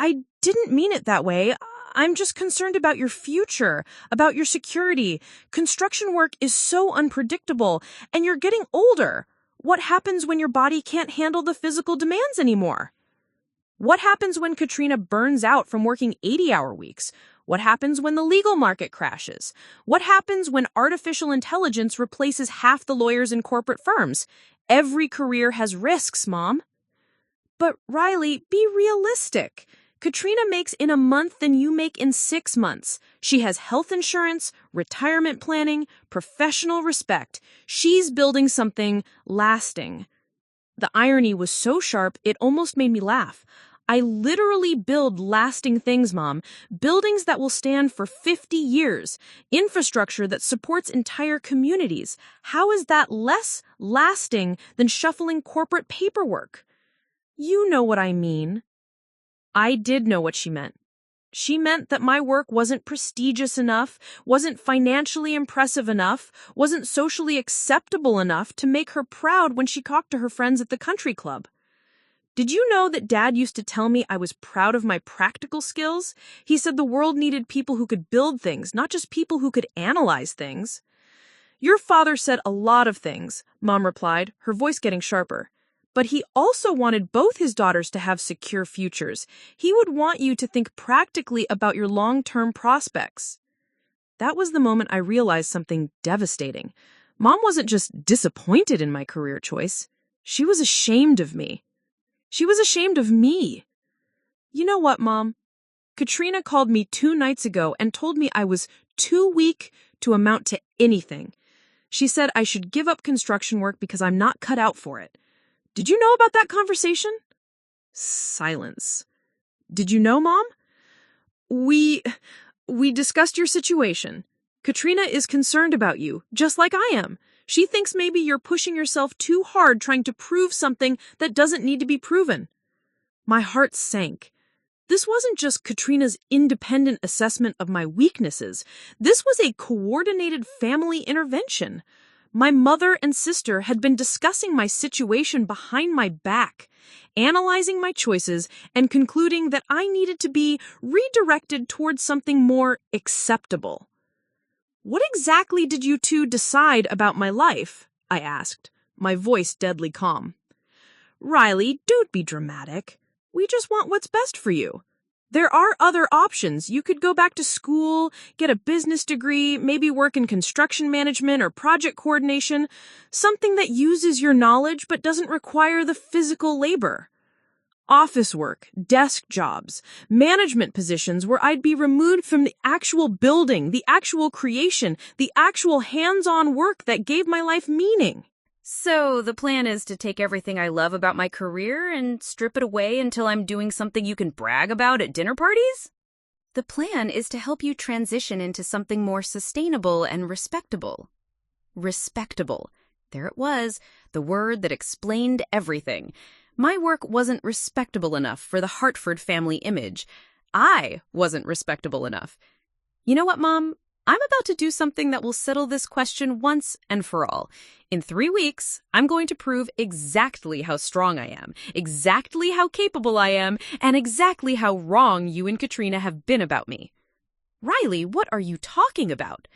I didn't mean it that way. I'm just concerned about your future, about your security. Construction work is so unpredictable, and you're getting older. What happens when your body can't handle the physical demands anymore? What happens when Katrina burns out from working 80-hour weeks? What happens when the legal market crashes? What happens when artificial intelligence replaces half the lawyers in corporate firms? Every career has risks, Mom. But Riley, be realistic. Katrina makes in a month than you make in 6 months. She has health insurance, retirement planning, professional respect. She's building something lasting. The irony was so sharp, it almost made me laugh. I literally build lasting things, Mom. Buildings that will stand for 50 years. Infrastructure that supports entire communities. How is that less lasting than shuffling corporate paperwork? You know what I mean. I did know what she meant. She meant that my work wasn't prestigious enough, wasn't financially impressive enough, wasn't socially acceptable enough to make her proud when she talked to her friends at the country club. Did you know that Dad used to tell me I was proud of my practical skills? He said the world needed people who could build things, not just people who could analyze things. Your father said a lot of things, Mom replied, her voice getting sharper. But he also wanted both his daughters to have secure futures. He would want you to think practically about your long-term prospects. That was the moment I realized something devastating. Mom wasn't just disappointed in my career choice. She was ashamed of me. She was ashamed of me. You know what, Mom? Katrina called me 2 nights ago and told me I was too weak to amount to anything. She said I should give up construction work because I'm not cut out for it. Did you know about that conversation? Silence. Did you know, Mom? We discussed your situation. Katrina is concerned about you, just like I am. She thinks maybe you're pushing yourself too hard trying to prove something that doesn't need to be proven. My heart sank. This wasn't just Katrina's independent assessment of my weaknesses. This was a coordinated family intervention. My mother and sister had been discussing my situation behind my back, analyzing my choices, and concluding that I needed to be redirected towards something more acceptable. What exactly did you two decide about my life? I asked, my voice deadly calm. Riley, don't be dramatic. We just want what's best for you. There are other options. You could go back to school, get a business degree, maybe work in construction management or project coordination, something that uses your knowledge but doesn't require the physical labor. Office work, desk jobs, management positions where I'd be removed from the actual building, the actual creation, the actual hands-on work that gave my life meaning. So the plan is to take everything I love about my career and strip it away until I'm doing something you can brag about at dinner parties? The plan is to help you transition into something more sustainable and respectable. Respectable. There it was, the word that explained everything. My work wasn't respectable enough for the Hartford family image. I wasn't respectable enough. You know what, Mom? I'm about to do something that will settle this question once and for all. In 3 weeks, I'm going to prove exactly how strong I am, exactly how capable I am, and exactly how wrong you and Katrina have been about me. Riley, what are you talking about?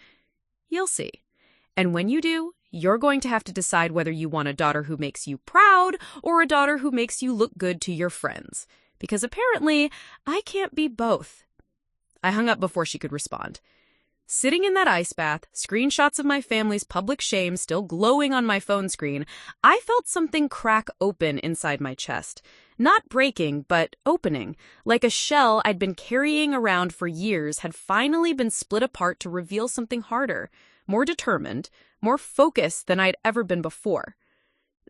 You'll see. And when you do, you're going to have to decide whether you want a daughter who makes you proud or a daughter who makes you look good to your friends. Because apparently, I can't be both. I hung up before she could respond. Sitting in that ice bath, screenshots of my family's public shame still glowing on my phone screen, I felt something crack open inside my chest. Not breaking, but opening, like a shell I'd been carrying around for years had finally been split apart to reveal something harder, more determined, more focused than I'd ever been before.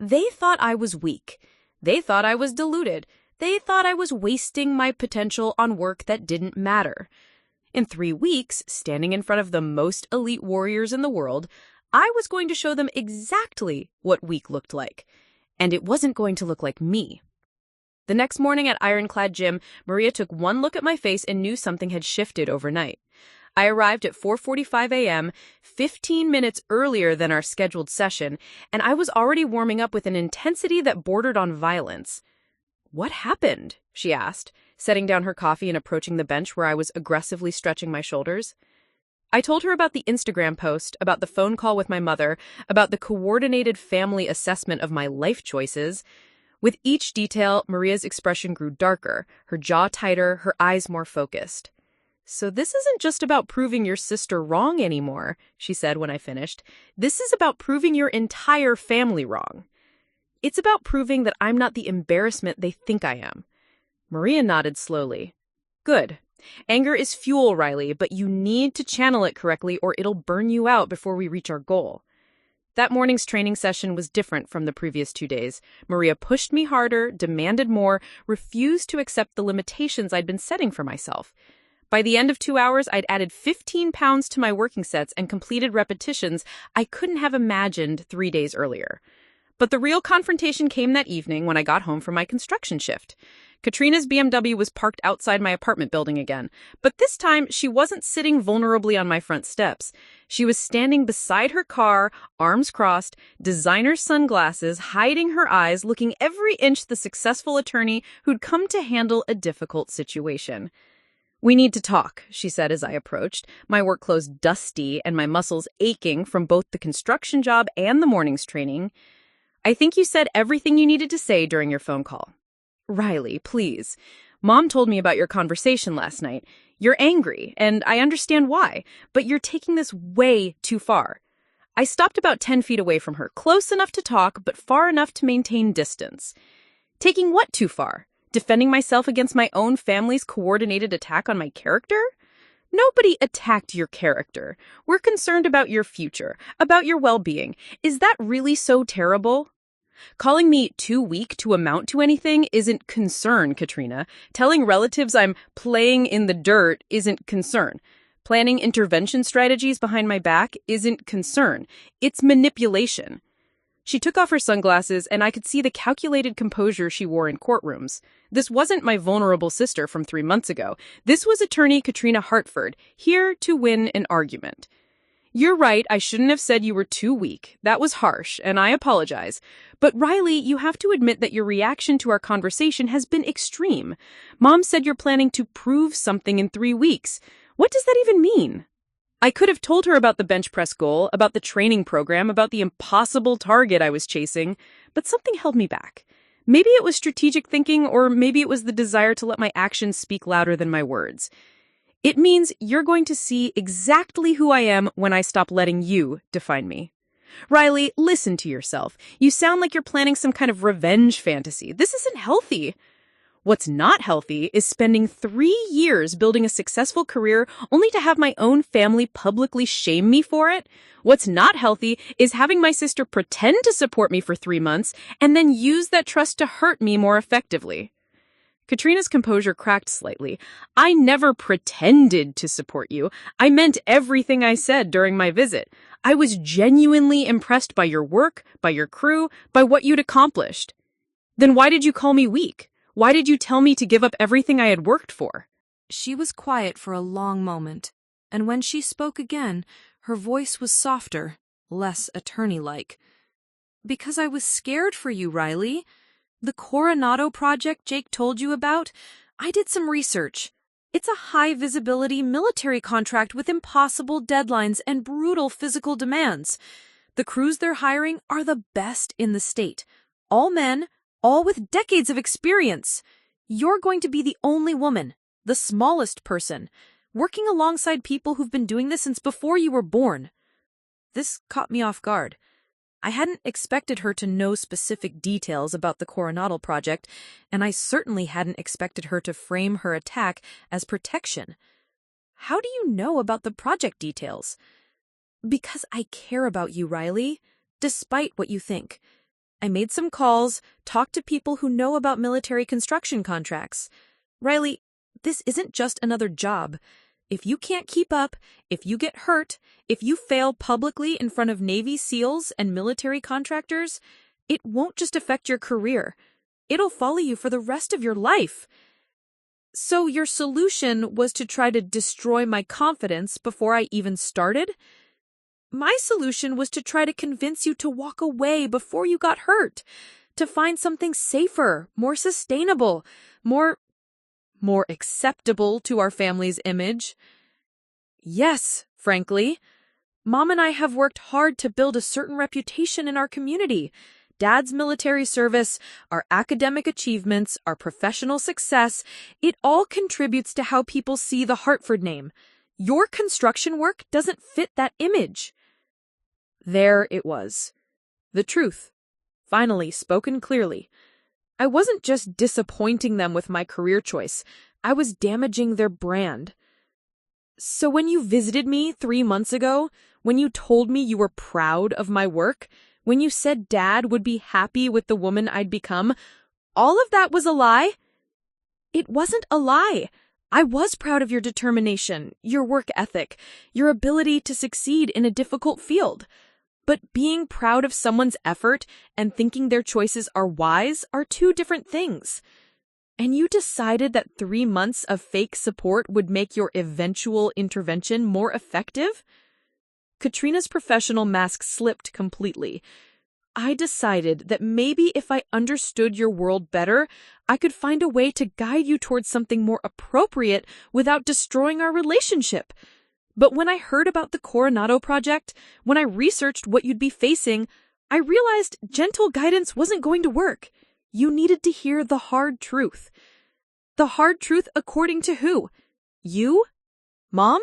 They thought I was weak. They thought I was deluded. They thought I was wasting my potential on work that didn't matter. In 3 weeks, standing in front of the most elite warriors in the world, I was going to show them exactly what weak looked like. And it wasn't going to look like me. The next morning at Ironclad Gym, Maria took one look at my face and knew something had shifted overnight. I arrived at 4:45 a.m., 15 minutes earlier than our scheduled session, and I was already warming up with an intensity that bordered on violence. "What happened?" she asked, setting down her coffee and approaching the bench where I was aggressively stretching my shoulders. I told her about the Instagram post, about the phone call with my mother, about the coordinated family assessment of my life choices. With each detail, Maria's expression grew darker, her jaw tighter, her eyes more focused. "So this isn't just about proving your sister wrong anymore," she said when I finished. "This is about proving your entire family wrong. It's about proving that I'm not the embarrassment they think I am." Maria nodded slowly. "Good. Anger is fuel, Riley, but you need to channel it correctly or it'll burn you out before we reach our goal." That morning's training session was different from the previous 2 days. Maria pushed me harder, demanded more, refused to accept the limitations I'd been setting for myself. By the end of 2 hours, I'd added 15 pounds to my working sets and completed repetitions I couldn't have imagined 3 days earlier. But the real confrontation came that evening when I got home from my construction shift. Katrina's BMW was parked outside my apartment building again, but this time she wasn't sitting vulnerably on my front steps. She was standing beside her car, arms crossed, designer sunglasses, hiding her eyes, looking every inch the successful attorney who'd come to handle a difficult situation. "We need to talk," she said as I approached, my work clothes dusty and my muscles aching from both the construction job and the morning's training. "I think you said everything you needed to say during your phone call." "Riley, please. Mom told me about your conversation last night. You're angry, and I understand why, but you're taking this way too far." I stopped about 10 feet away from her, close enough to talk, but far enough to maintain distance. "Taking what too far? Defending myself against my own family's coordinated attack on my character? Nobody attacked your character. We're concerned about your future, about your well-being. Is that really so terrible? Calling me too weak to amount to anything isn't concern, Katrina. Telling relatives I'm playing in the dirt isn't concern. Planning intervention strategies behind my back isn't concern. It's manipulation." She took off her sunglasses, and I could see the calculated composure she wore in courtrooms. This wasn't my vulnerable sister from 3 months ago. This was attorney Katrina Hartford, here to win an argument. "You're right, I shouldn't have said you were too weak. That was harsh, and I apologize. But Riley, you have to admit that your reaction to our conversation has been extreme. Mom said you're planning to prove something in 3 weeks. What does that even mean?" I could have told her about the bench press goal, about the training program, about the impossible target I was chasing, but something held me back. Maybe it was strategic thinking, or maybe it was the desire to let my actions speak louder than my words. "It means you're going to see exactly who I am when I stop letting you define me." "Riley, listen to yourself. You sound like you're planning some kind of revenge fantasy. This isn't healthy." What's not healthy is spending 3 years building a successful career only to have my own family publicly shame me for it. What's not healthy is having my sister pretend to support me for 3 months and then use that trust to hurt me more effectively. Katrina's composure cracked slightly. I never pretended to support you. I meant everything I said during my visit. I was genuinely impressed by your work, by your crew, by what you'd accomplished. Then why did you call me weak? Why did you tell me to give up everything I had worked for? She was quiet for a long moment, and when she spoke again, her voice was softer, less attorney-like. Because I was scared for you, Riley. The Coronado project Jake told you about, I did some research. It's a high-visibility military contract with impossible deadlines and brutal physical demands. The crews they're hiring are the best in the state. All men, all with decades of experience. You're going to be the only woman, the smallest person, working alongside people who've been doing this since before you were born. This caught me off guard. I hadn't expected her to know specific details about the Coronado project, and I certainly hadn't expected her to frame her attack as protection. How do you know about the project details? Because I care about you, Riley, despite what you think. I made some calls, talked to people who know about military construction contracts. Riley, this isn't just another job. If you can't keep up, if you get hurt, if you fail publicly in front of Navy SEALs and military contractors, it won't just affect your career. It'll follow you for the rest of your life. So your solution was to try to destroy my confidence before I even started? My solution was to try to convince you to walk away before you got hurt, to find something safer, more sustainable, more acceptable to our family's image. Yes, frankly. Mom and I have worked hard to build a certain reputation in our community. Dad's military service, our academic achievements, our professional success, it all contributes to how people see the Hartford name. Your construction work doesn't fit that image. There it was. The truth. Finally spoken clearly. I wasn't just disappointing them with my career choice. I was damaging their brand. So when you visited me 3 months ago, when you told me you were proud of my work, when you said Dad would be happy with the woman I'd become, all of that was a lie? It wasn't a lie. I was proud of your determination, your work ethic, your ability to succeed in a difficult field. But being proud of someone's effort and thinking their choices are wise are two different things. And you decided that 3 months of fake support would make your eventual intervention more effective? Katrina's professional mask slipped completely. I decided that maybe if I understood your world better, I could find a way to guide you towards something more appropriate without destroying our relationship. But when I heard about the Coronado project, when I researched what you'd be facing, I realized gentle guidance wasn't going to work. You needed to hear the hard truth. The hard truth according to who? You? Mom?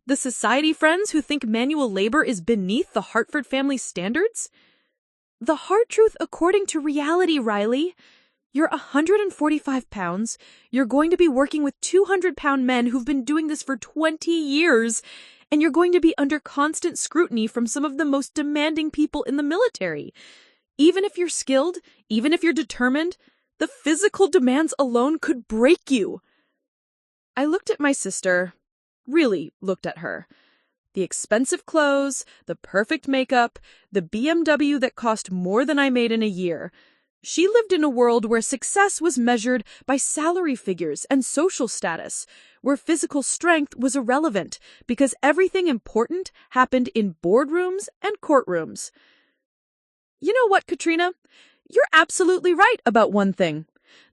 The society friends who think manual labor is beneath the Hartford family standards? The hard truth according to reality, Riley. You're 145 pounds. You're going to be working with 200-pound men who've been doing this for 20 years, and you're going to be under constant scrutiny from some of the most demanding people in the military. Even if you're skilled, even if you're determined, the physical demands alone could break you. I looked at my sister, really looked at her. The expensive clothes, the perfect makeup, the BMW that cost more than I made in a year. She lived in a world where success was measured by salary figures and social status, where physical strength was irrelevant because everything important happened in boardrooms and courtrooms. You know what, Katrina? You're absolutely right about one thing.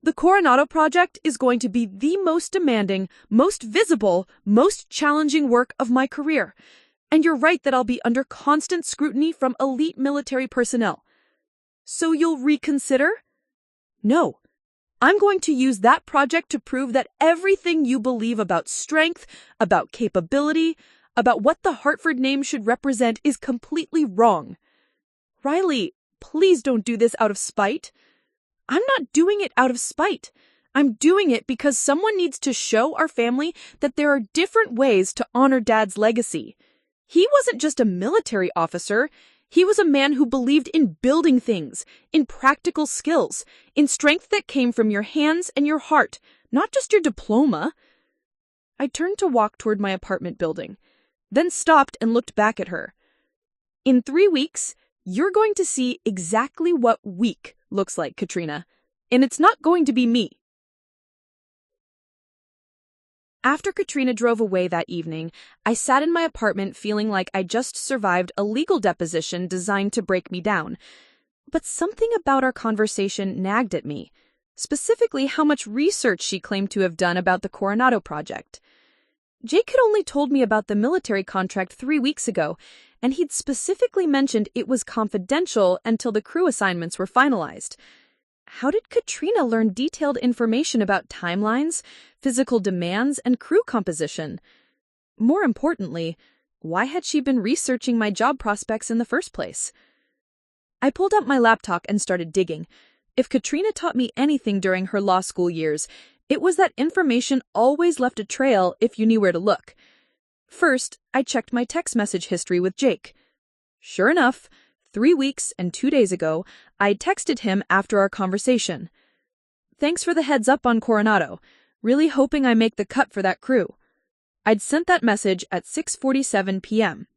The Coronado project is going to be the most demanding, most visible, most challenging work of my career. And you're right that I'll be under constant scrutiny from elite military personnel. So you'll reconsider? No. I'm going to use that project to prove that everything you believe about strength, about capability, about what the Hartford name should represent is completely wrong. Riley, please don't do this out of spite. I'm not doing it out of spite. I'm doing it because someone needs to show our family that there are different ways to honor Dad's legacy. He wasn't just a military officer. He was a man who believed in building things, in practical skills, in strength that came from your hands and your heart, not just your diploma. I turned to walk toward my apartment building, then stopped and looked back at her. In 3 weeks, you're going to see exactly what weak looks like, Katrina, and it's not going to be me. After Katrina drove away that evening, I sat in my apartment feeling like I just survived a legal deposition designed to break me down. But something about our conversation nagged at me, specifically how much research she claimed to have done about the Coronado project. Jake had only told me about the military contract 3 weeks ago, and he'd specifically mentioned it was confidential until the crew assignments were finalized. How did Katrina learn detailed information about timelines, physical demands, and crew composition? More importantly, why had she been researching my job prospects in the first place? I pulled up my laptop and started digging. If Katrina taught me anything during her law school years, it was that information always left a trail if you knew where to look. First, I checked my text message history with Jake. Sure enough, 3 weeks and 2 days ago, I texted him after our conversation. Thanks for the heads up on Coronado. Really hoping I make the cut for that crew. I'd sent that message at 6:47 p.m.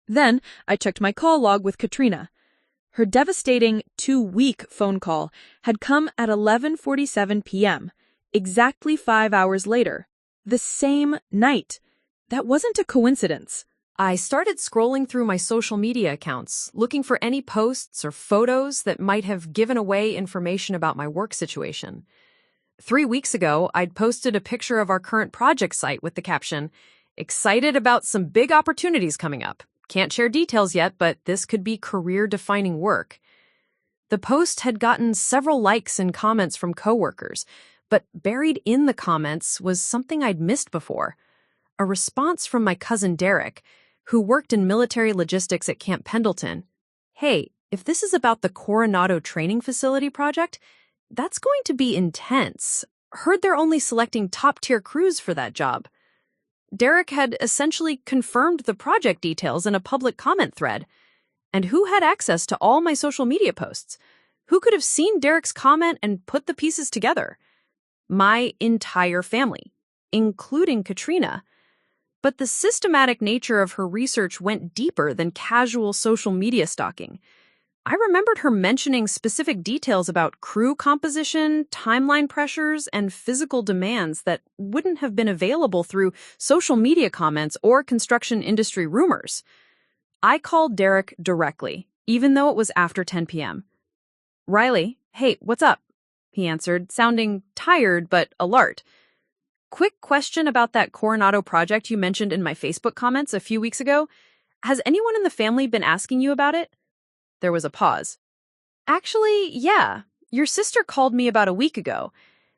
Then I checked my call log with Katrina. Her devastating 2-week phone call had come at 11:47 p.m., exactly 5 hours later. The same night. That wasn't a coincidence. I started scrolling through my social media accounts, looking for any posts or photos that might have given away information about my work situation. 3 weeks ago, I'd posted a picture of our current project site with the caption, "Excited about some big opportunities coming up. Can't share details yet, but this could be career-defining work." The post had gotten several likes and comments from coworkers, but buried in the comments was something I'd missed before. A response from my cousin Derek, who worked in military logistics at Camp Pendleton. "Hey, if this is about the Coronado training facility project, that's going to be intense. Heard they're only selecting top-tier crews for that job." Derek had essentially confirmed the project details in a public comment thread. And who had access to all my social media posts? Who could have seen Derek's comment and put the pieces together? My entire family, including Katrina. But the systematic nature of her research went deeper than casual social media stalking. I remembered her mentioning specific details about crew composition, timeline pressures, and physical demands that wouldn't have been available through social media comments or construction industry rumors. I called Derek directly, even though it was after 10 p.m. "Riley, hey, what's up?" he answered, sounding tired but alert. "Quick question about that Coronado project you mentioned in my Facebook comments a few weeks ago. Has anyone in the family been asking you about it?" There was a pause. "Actually, yeah. Your sister called me about a week ago.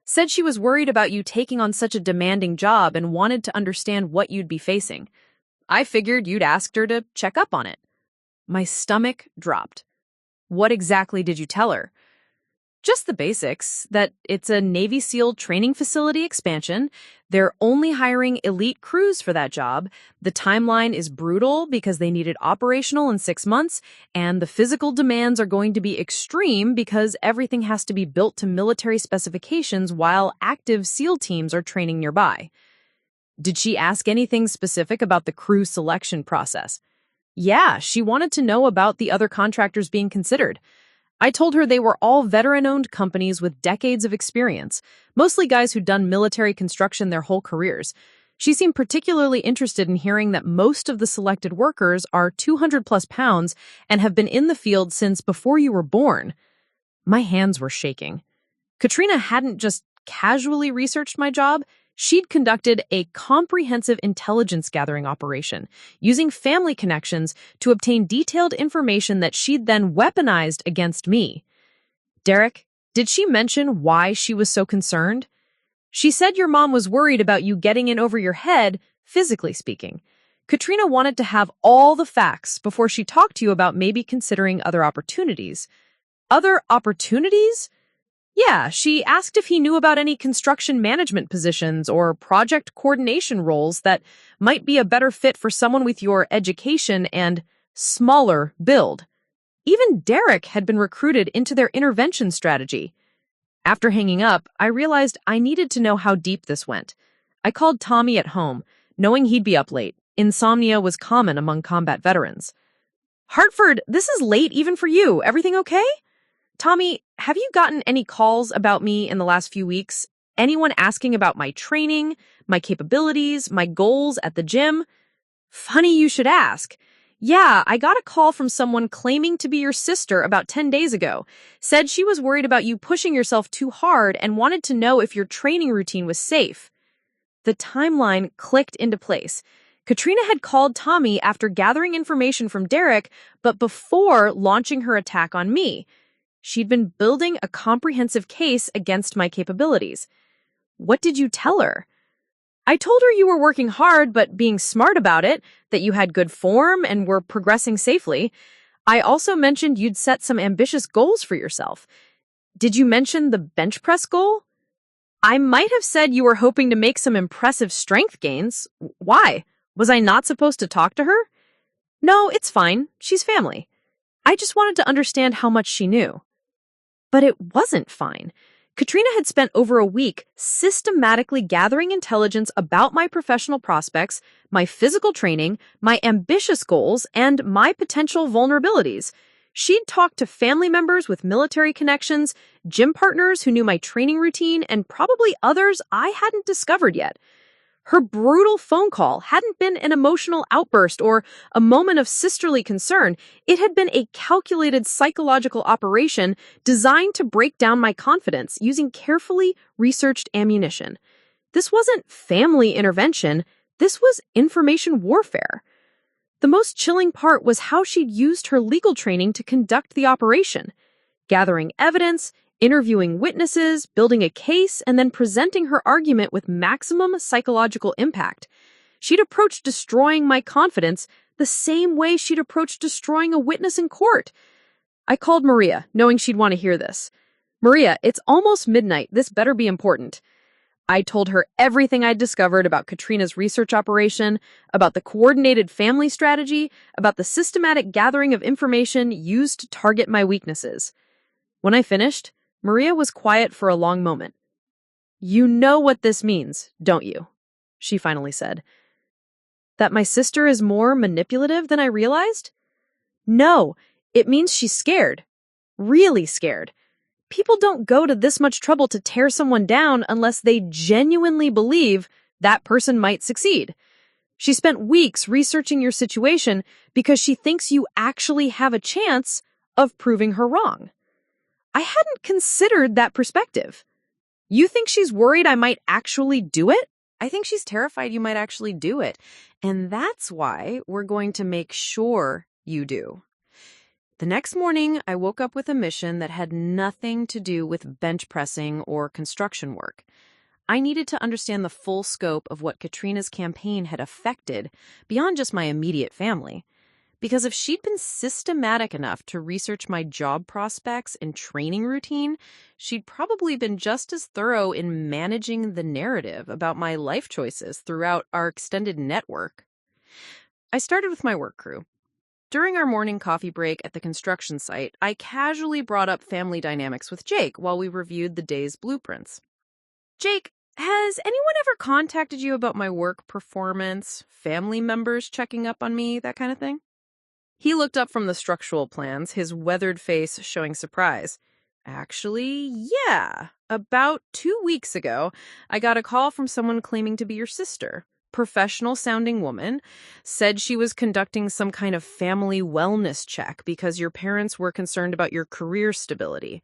Said she was worried about you taking on such a demanding job and wanted to understand what you'd be facing. I figured you'd asked her to check up on it." My stomach dropped. "What exactly did you tell her?" "Just the basics, that it's a Navy SEAL training facility expansion, they're only hiring elite crews for that job, the timeline is brutal because they need it operational in 6 months, and the physical demands are going to be extreme because everything has to be built to military specifications while active SEAL teams are training nearby." "Did she ask anything specific about the crew selection process?" "Yeah, she wanted to know about the other contractors being considered. I told her they were all veteran-owned companies with decades of experience, mostly guys who'd done military construction their whole careers. She seemed particularly interested in hearing that most of the selected workers are 200-plus pounds and have been in the field since before you were born." My hands were shaking. Katrina hadn't just casually researched my job. She'd conducted a comprehensive intelligence gathering operation, using family connections to obtain detailed information that she'd then weaponized against me. "Derek, did she mention why she was so concerned?" "She said your mom was worried about you getting in over your head, physically speaking. Katrina wanted to have all the facts before she talked to you about maybe considering other opportunities." "Other opportunities?" Yeah, she asked if he knew about any construction management positions or project coordination roles that might be a better fit for someone with your education and smaller build. Even Derek had been recruited into their intervention strategy. After hanging up, I realized I needed to know how deep this went. I called Tommy at home, knowing he'd be up late. Insomnia was common among combat veterans. Hartford, this is late even for you. Everything okay? Tommy, have you gotten any calls about me in the last few weeks? Anyone asking about my training, my capabilities, my goals at the gym? Funny you should ask. Yeah, I got a call from someone claiming to be your sister about 10 days ago. Said she was worried about you pushing yourself too hard and wanted to know if your training routine was safe. The timeline clicked into place. Katrina had called Tommy after gathering information from Derek, but before launching her attack on me. She'd been building a comprehensive case against my capabilities. What did you tell her? I told her you were working hard but being smart about it, that you had good form and were progressing safely. I also mentioned you'd set some ambitious goals for yourself. Did you mention the bench press goal? I might have said you were hoping to make some impressive strength gains. Why? Was I not supposed to talk to her? No, it's fine. She's family. I just wanted to understand how much she knew. But it wasn't fine. Katrina had spent over a week systematically gathering intelligence about my professional prospects, my physical training, my ambitious goals, and my potential vulnerabilities. She'd talked to family members with military connections, gym partners who knew my training routine, and probably others I hadn't discovered yet. Her brutal phone call hadn't been an emotional outburst or a moment of sisterly concern. It had been a calculated psychological operation designed to break down my confidence using carefully researched ammunition. This wasn't family intervention. This was information warfare. The most chilling part was how she'd used her legal training to conduct the operation, gathering evidence, interviewing witnesses, building a case, and then presenting her argument with maximum psychological impact. She'd approached destroying my confidence the same way she'd approached destroying a witness in court. I called Maria, knowing she'd want to hear this. Maria, it's almost midnight. This better be important. I told her everything I'd discovered about Katrina's research operation, about the coordinated family strategy, about the systematic gathering of information used to target my weaknesses. When I finished, Maria was quiet for a long moment. You know what this means, don't you? She finally said. That my sister is more manipulative than I realized? No, it means she's scared. Really scared. People don't go to this much trouble to tear someone down unless they genuinely believe that person might succeed. She spent weeks researching your situation because she thinks you actually have a chance of proving her wrong. I hadn't considered that perspective. You think she's worried I might actually do it? I think she's terrified you might actually do it. And that's why we're going to make sure you do. The next morning, I woke up with a mission that had nothing to do with bench pressing or construction work. I needed to understand the full scope of what Katrina's campaign had affected beyond just my immediate family. Because if she'd been systematic enough to research my job prospects and training routine, she'd probably been just as thorough in managing the narrative about my life choices throughout our extended network. I started with my work crew. During our morning coffee break at the construction site, I casually brought up family dynamics with Jake while we reviewed the day's blueprints. Jake, has anyone ever contacted you about my work performance, family members checking up on me, that kind of thing? He looked up from the structural plans, his weathered face showing surprise. Actually, yeah. About 2 weeks ago, I got a call from someone claiming to be your sister. Professional-sounding woman, said she was conducting some kind of family wellness check because your parents were concerned about your career stability.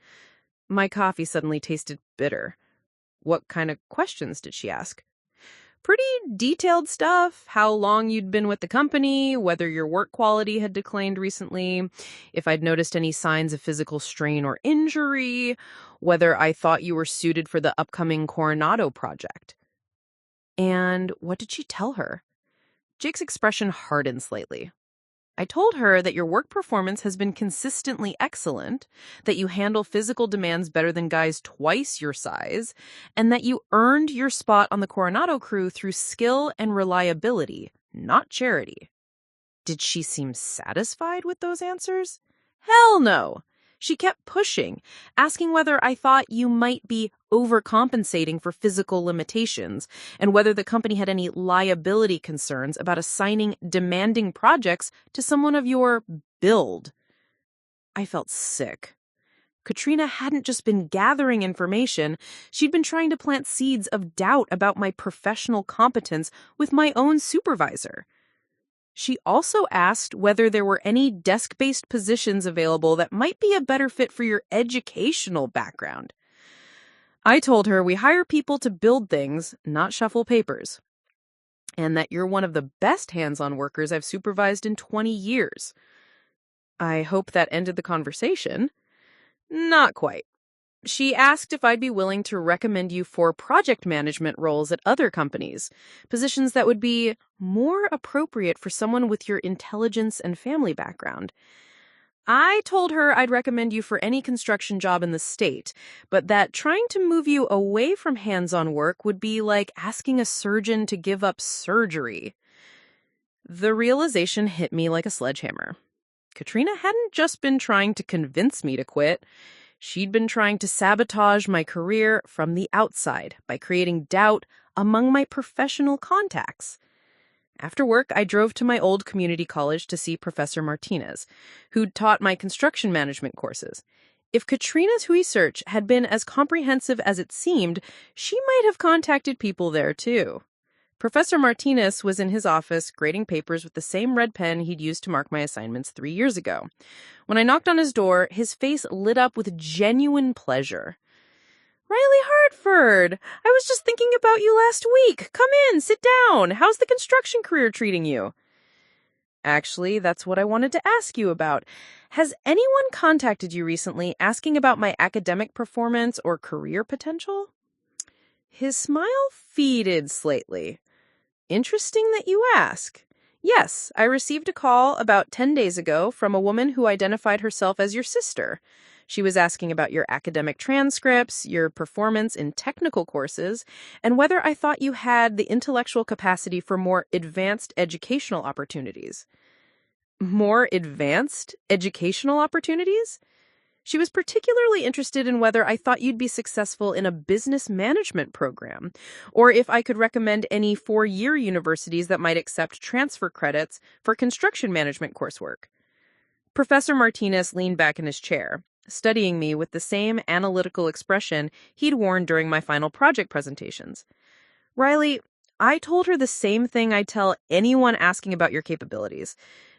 My coffee suddenly tasted bitter. What kind of questions did she ask? Pretty detailed stuff. How long you'd been with the company, whether your work quality had declined recently, if I'd noticed any signs of physical strain or injury, whether I thought you were suited for the upcoming Coronado project. And what did she tell her? Jake's expression hardened slightly. I told her that your work performance has been consistently excellent, that you handle physical demands better than guys twice your size, and that you earned your spot on the Coronado crew through skill and reliability, not charity. Did she seem satisfied with those answers? Hell no! She kept pushing, asking whether I thought you might be overcompensating for physical limitations and whether the company had any liability concerns about assigning demanding projects to someone of your build. I felt sick. Katrina hadn't just been gathering information, she'd been trying to plant seeds of doubt about my professional competence with my own supervisor. She also asked whether there were any desk-based positions available that might be a better fit for your educational background. I told her we hire people to build things, not shuffle papers, and that you're one of the best hands-on workers I've supervised in 20 years. I hope that ended the conversation. Not quite. She asked if I'd be willing to recommend you for project management roles at other companies, positions that would be more appropriate for someone with your intelligence and family background. I told her I'd recommend you for any construction job in the state, but that trying to move you away from hands-on work would be like asking a surgeon to give up surgery. The realization hit me like a sledgehammer. Katrina hadn't just been trying to convince me to quit. She'd been trying to sabotage my career from the outside by creating doubt among my professional contacts. After work, I drove to my old community college to see Professor Martinez, who'd taught my construction management courses. If Katrina's research had been as comprehensive as it seemed, she might have contacted people there too. Professor Martinez was in his office grading papers with the same red pen he'd used to mark my assignments 3 years ago. When I knocked on his door, his face lit up with genuine pleasure. "Riley Hartford, I was just thinking about you last week. Come in, sit down. How's the construction career treating you?" "Actually, that's what I wanted to ask you about. Has anyone contacted you recently asking about my academic performance or career potential?" His smile faded slightly. "Interesting that you ask. Yes, I received a call about 10 days ago from a woman who identified herself as your sister. She was asking about your academic transcripts, your performance in technical courses, and whether I thought you had the intellectual capacity for more advanced educational opportunities." More advanced educational opportunities? She was particularly interested in whether I thought you'd be successful in a business management program, or if I could recommend any 4-year universities that might accept transfer credits for construction management coursework. Professor Martinez leaned back in his chair, studying me with the same analytical expression he'd worn during my final project presentations. "Riley, I told her the same thing I tell anyone asking about your capabilities.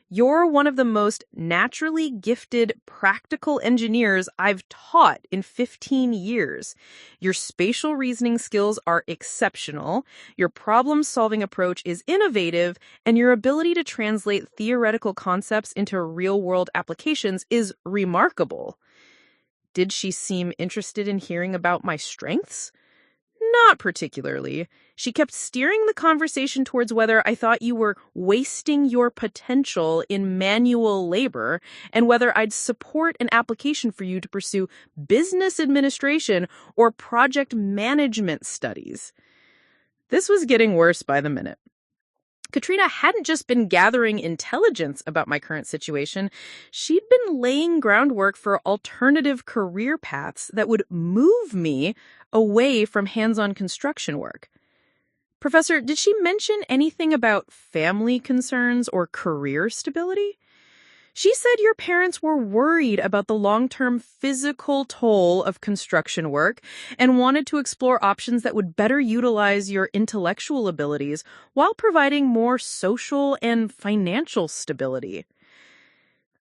You're one of the most naturally gifted practical engineers I've taught in 15 years. Your spatial reasoning skills are exceptional, your problem-solving approach is innovative, and your ability to translate theoretical concepts into real-world applications is remarkable." Did she seem interested in hearing about my strengths? Not particularly. She kept steering the conversation towards whether I thought you were wasting your potential in manual labor and whether I'd support an application for you to pursue business administration or project management studies. This was getting worse by the minute. Katrina hadn't just been gathering intelligence about my current situation, she'd been laying groundwork for alternative career paths that would move me away from hands-on construction work. "Professor, did she mention anything about family concerns or career stability?" "She said your parents were worried about the long-term physical toll of construction work and wanted to explore options that would better utilize your intellectual abilities while providing more social and financial stability."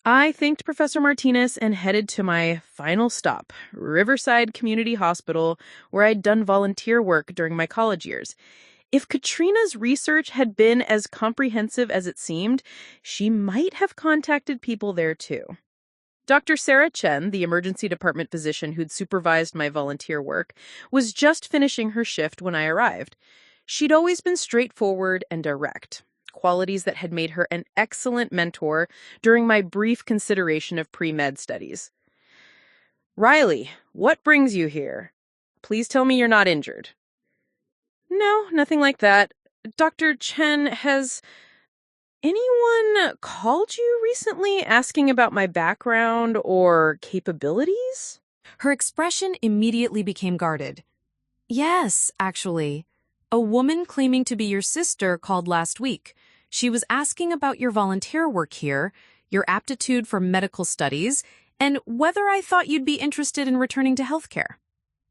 I thanked Professor Martinez and headed to my final stop, Riverside Community Hospital, where I'd done volunteer work during my college years. If Katrina's research had been as comprehensive as it seemed, she might have contacted people there too. Dr. Sarah Chen, the emergency department physician who'd supervised my volunteer work, was just finishing her shift when I arrived. She'd always been straightforward and direct. qualities that had made her an excellent mentor during my brief consideration of pre-med studies. "Riley, what brings you here? Please tell me you're not injured." "No, nothing like that. Dr. Chen, has anyone called you recently asking about my background or capabilities?" Her expression immediately became guarded. "Yes, actually. A woman claiming to be your sister called last week. She was asking about your volunteer work here, your aptitude for medical studies, and whether I thought you'd be interested in returning to healthcare."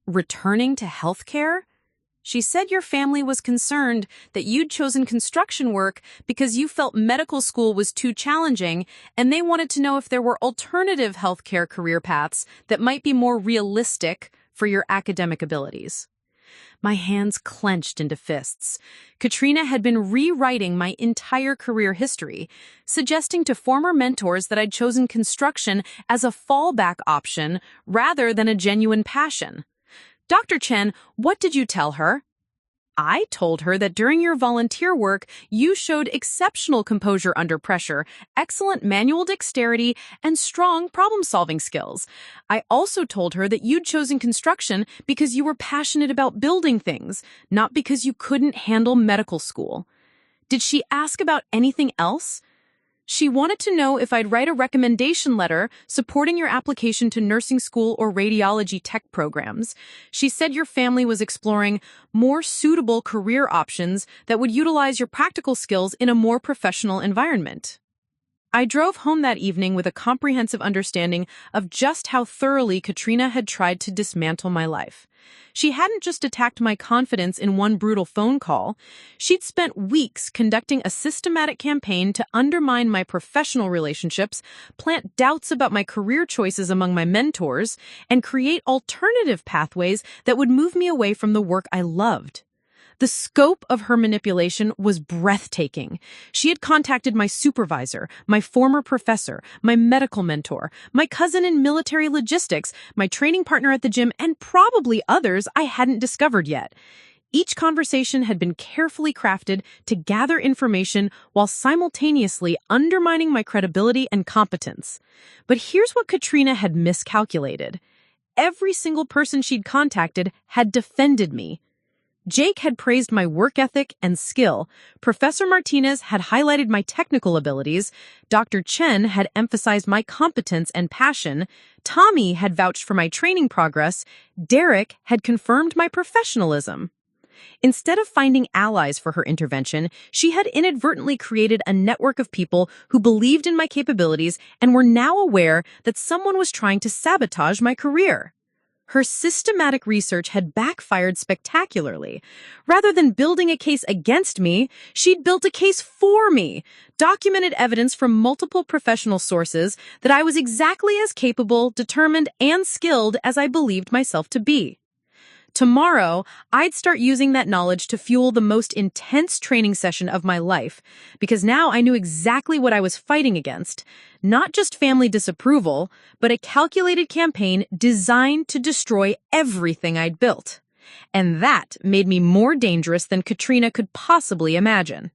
Returning to healthcare? She said your family was concerned that you'd chosen construction work because you felt medical school was too challenging, and they wanted to know if there were alternative healthcare career paths that might be more realistic for your academic abilities. My hands clenched into fists. Katrina had been rewriting my entire career history, suggesting to former mentors that I'd chosen construction as a fallback option rather than a genuine passion. "Dr. Chen, what did you tell her?" "I told her that during your volunteer work, you showed exceptional composure under pressure, excellent manual dexterity, and strong problem-solving skills. I also told her that you'd chosen construction because you were passionate about building things, not because you couldn't handle medical school." Did she ask about anything else? "She wanted to know if I'd write a recommendation letter supporting your application to nursing school or radiology tech programs. She said your family was exploring more suitable career options that would utilize your practical skills in a more professional environment." I drove home that evening with a comprehensive understanding of just how thoroughly Katrina had tried to dismantle my life. She hadn't just attacked my confidence in one brutal phone call. She'd spent weeks conducting a systematic campaign to undermine my professional relationships, plant doubts about my career choices among my mentors, and create alternative pathways that would move me away from the work I loved. The scope of her manipulation was breathtaking. She had contacted my supervisor, my former professor, my medical mentor, my cousin in military logistics, my training partner at the gym, and probably others I hadn't discovered yet. Each conversation had been carefully crafted to gather information while simultaneously undermining my credibility and competence. But here's what Katrina had miscalculated. Every single person she'd contacted had defended me. Jake had praised my work ethic and skill. Professor Martinez had highlighted my technical abilities. Dr. Chen had emphasized my competence and passion. Tommy had vouched for my training progress. Derek had confirmed my professionalism. Instead of finding allies for her intervention, she had inadvertently created a network of people who believed in my capabilities and were now aware that someone was trying to sabotage my career. Her systematic research had backfired spectacularly. Rather than building a case against me, she'd built a case for me, documented evidence from multiple professional sources that I was exactly as capable, determined, and skilled as I believed myself to be. Tomorrow, I'd start using that knowledge to fuel the most intense training session of my life, because now I knew exactly what I was fighting against. Not just family disapproval, but a calculated campaign designed to destroy everything I'd built. And that made me more dangerous than Katrina could possibly imagine.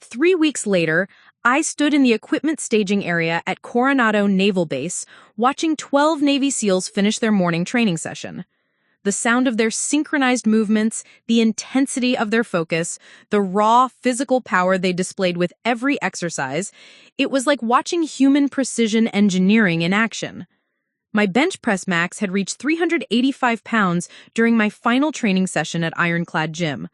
3 weeks later, I stood in the equipment staging area at Coronado Naval Base, watching 12 Navy SEALs finish their morning training session. The sound of their synchronized movements, the intensity of their focus, the raw physical power they displayed with every exercise, it was like watching human precision engineering in action. My bench press max had reached 385 pounds during my final training session at Ironclad Gym.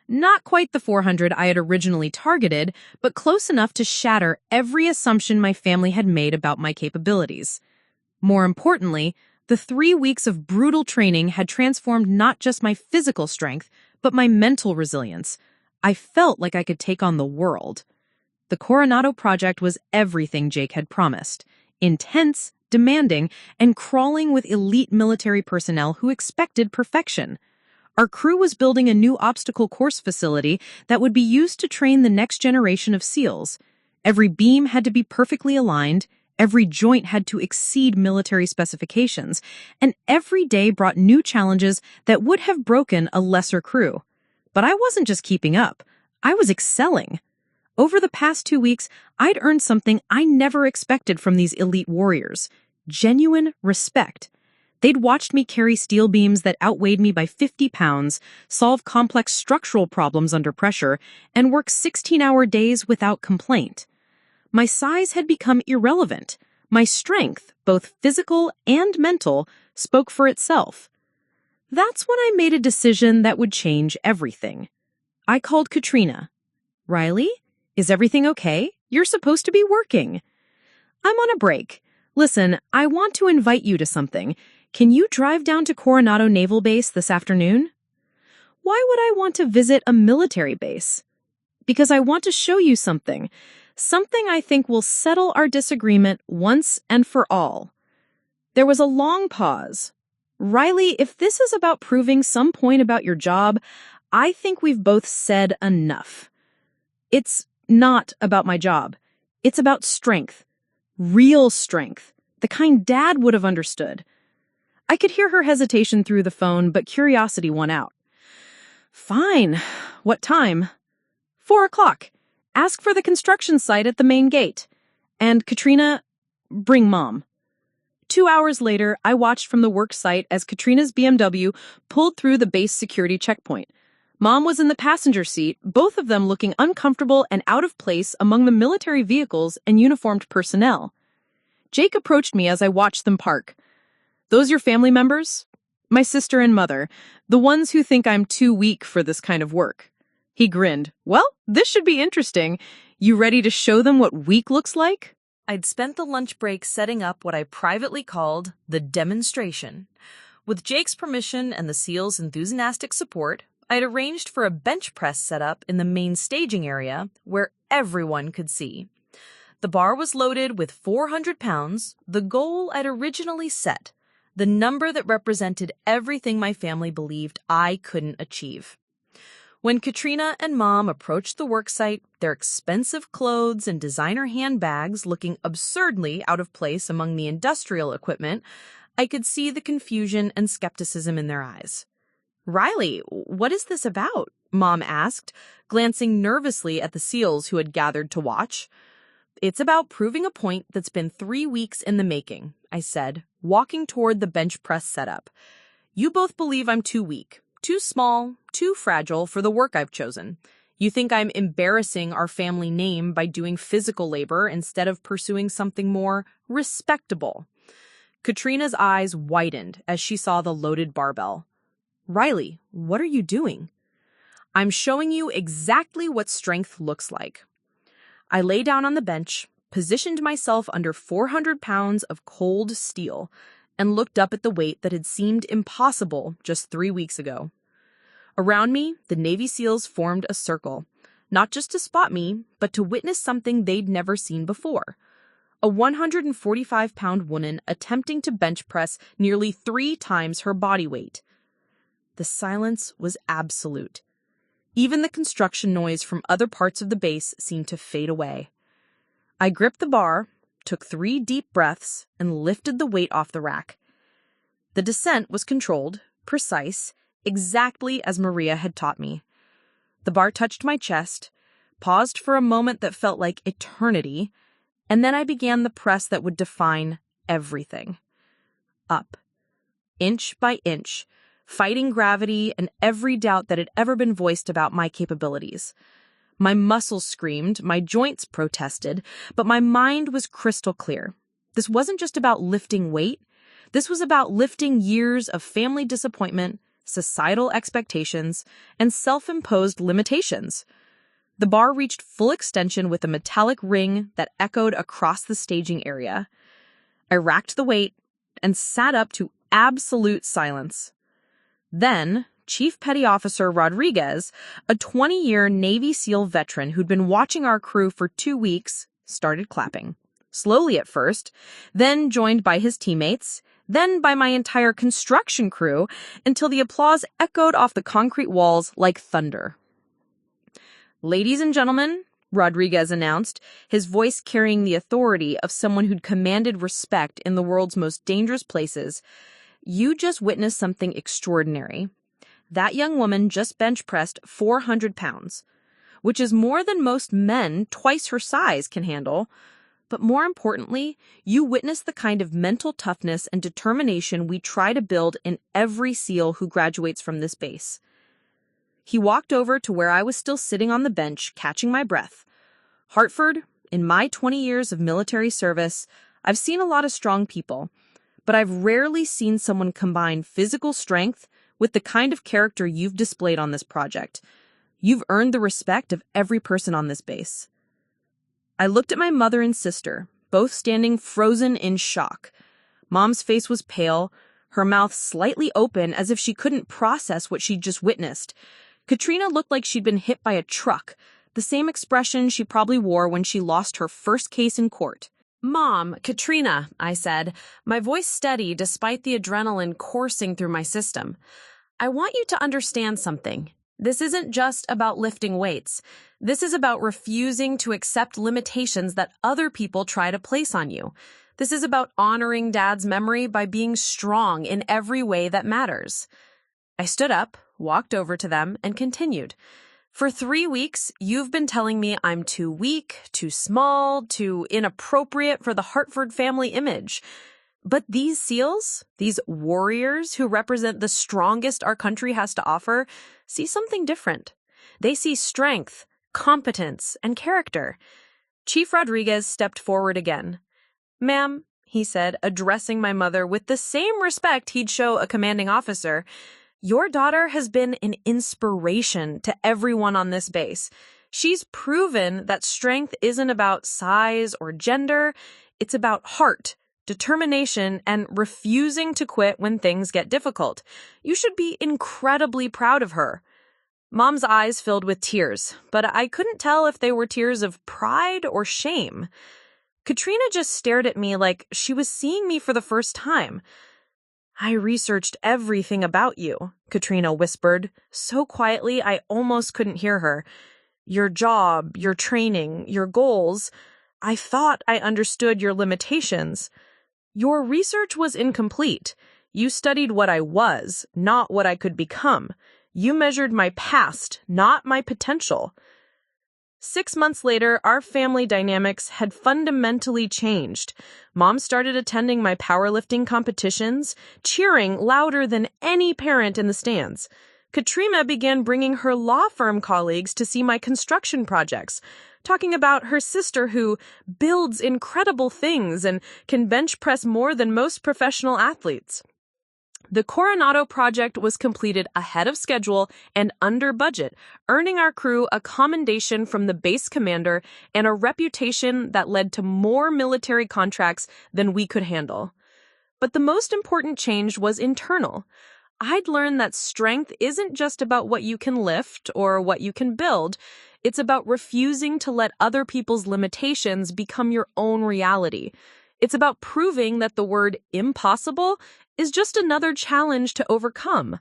Not quite the 400 I had originally targeted, but close enough to shatter every assumption my family had made about my capabilities. More importantly, the 3 weeks of brutal training had transformed not just my physical strength, but my mental resilience. I felt like I could take on the world. The Coronado project was everything Jake had promised. Intense, demanding, and crawling with elite military personnel who expected perfection. Our crew was building a new obstacle course facility that would be used to train the next generation of SEALs. Every beam had to be perfectly aligned, every joint had to exceed military specifications, and every day brought new challenges that would have broken a lesser crew. But I wasn't just keeping up. I was excelling. Over the past 2 weeks, I'd earned something I never expected from these elite warriors: genuine respect. They'd watched me carry steel beams that outweighed me by 50 pounds, solve complex structural problems under pressure, and work 16-hour days without complaint. My size had become irrelevant. My strength, both physical and mental, spoke for itself. That's when I made a decision that would change everything. I called Katrina. "Riley, is everything okay? You're supposed to be working." "I'm on a break. Listen, I want to invite you to something. Can you drive down to Coronado Naval Base this afternoon?" "Why would I want to visit a military base?" "Because I want to show you something. Something I think will settle our disagreement once and for all." There was a long pause. "Riley, if this is about proving some point about your job, I think we've both said enough." "It's not about my job. It's about strength. Real strength. The kind Dad would have understood." I could hear her hesitation through the phone, but curiosity won out. "Fine. What time?" 4 o'clock. Ask for the construction site at the main gate. And Katrina, bring Mom." 2 hours later, I watched from the work site as Katrina's BMW pulled through the base security checkpoint. Mom was in the passenger seat, both of them looking uncomfortable and out of place among the military vehicles and uniformed personnel. Jake approached me as I watched them park. "Those your family members?" "My sister and mother, the ones who think I'm too weak for this kind of work." He grinned. "Well, this should be interesting. You ready to show them what weak looks like?" I'd spent the lunch break setting up what I privately called the demonstration. With Jake's permission and the SEAL's enthusiastic support, I'd arranged for a bench press setup in the main staging area where everyone could see. The bar was loaded with 400 pounds, the goal I'd originally set, the number that represented everything my family believed I couldn't achieve. When Katrina and Mom approached the worksite, their expensive clothes and designer handbags looking absurdly out of place among the industrial equipment, I could see the confusion and skepticism in their eyes. "Riley, what is this about?" Mom asked, glancing nervously at the SEALs who had gathered to watch. "It's about proving a point that's been 3 weeks in the making," I said, walking toward the bench press setup. "You both believe I'm too weak, too small, too fragile for the work I've chosen. You think I'm embarrassing our family name by doing physical labor instead of pursuing something more respectable." Katrina's eyes widened as she saw the loaded barbell. "Riley, what are you doing?" "I'm showing you exactly what strength looks like." I lay down on the bench, positioned myself under 400 pounds of cold steel, and looked up at the weight that had seemed impossible just 3 weeks ago. Around me, the Navy SEALs formed a circle, not just to spot me, but to witness something they'd never seen before. A 145-pound woman attempting to bench press nearly 3 times her body weight. The silence was absolute. Even the construction noise from other parts of the base seemed to fade away. I gripped the bar, took 3 deep breaths, and lifted the weight off the rack. The descent was controlled, precise, exactly as Maria had taught me. The bar touched my chest, paused for a moment that felt like eternity, and then I began the press that would define everything. Up, inch by inch, fighting gravity and every doubt that had ever been voiced about my capabilities. My muscles screamed, my joints protested, but my mind was crystal clear. This wasn't just about lifting weight. This was about lifting years of family disappointment, societal expectations, and self-imposed limitations. The bar reached full extension with a metallic ring that echoed across the staging area. I racked the weight and sat up to absolute silence. Then, Chief Petty Officer Rodriguez, a 20-year Navy SEAL veteran who'd been watching our crew for 2 weeks, started clapping. Slowly at first, then joined by his teammates, then by my entire construction crew, until the applause echoed off the concrete walls like thunder. "Ladies and gentlemen," Rodriguez announced, his voice carrying the authority of someone who'd commanded respect in the world's most dangerous places, "you just witnessed something extraordinary. That young woman just bench pressed 400 pounds. which is more than most men twice her size can handle. But more importantly, you witness the kind of mental toughness and determination we try to build in every SEAL who graduates from this base. He walked over to where I was still sitting on the bench, catching my breath. Hartford, in my 20 years of military service, I've seen a lot of strong people, but I've rarely seen someone combine physical strength with the kind of character you've displayed on this project. You've earned the respect of every person on this base. I looked at my mother and sister, both standing frozen in shock. Mom's face was pale, her mouth slightly open as if she couldn't process what she'd just witnessed. Katrina looked like she'd been hit by a truck, the same expression she probably wore when she lost her first case in court. Mom, Katrina, I said, my voice steady despite the adrenaline coursing through my system. I want you to understand something. This isn't just about lifting weights. This is about refusing to accept limitations that other people try to place on you. This is about honoring Dad's memory by being strong in every way that matters. I stood up, walked over to them, and continued. For 3 weeks, you've been telling me I'm too weak, too small, too inappropriate for the Hartford family image. But these SEALs, these warriors who represent the strongest our country has to offer, see something different. They see strength, competence, and character. Chief Rodriguez stepped forward again. Ma'am, he said, addressing my mother with the same respect he'd show a commanding officer, your daughter has been an inspiration to everyone on this base. She's proven that strength isn't about size or gender. It's about heart, determination, and refusing to quit when things get difficult. You should be incredibly proud of her. Mom's eyes filled with tears, but I couldn't tell if they were tears of pride or shame. Katrina just stared at me like she was seeing me for the first time. I researched everything about you, Katrina whispered, so quietly I almost couldn't hear her. Your job, your training, your goals. I thought I understood your limitations. Your research was incomplete. You studied what I was, not what I could become. You measured my past, not my potential. 6 months later, our family dynamics had fundamentally changed. Mom started attending my powerlifting competitions, cheering louder than any parent in the stands. Katrina began bringing her law firm colleagues to see my construction projects, talking about her sister who builds incredible things and can bench press more than most professional athletes. The Coronado project was completed ahead of schedule and under budget, earning our crew a commendation from the base commander and a reputation that led to more military contracts than we could handle. But the most important change was internal. I'd learned that strength isn't just about what you can lift or what you can build. It's about refusing to let other people's limitations become your own reality. It's about proving that the word impossible is just another challenge to overcome.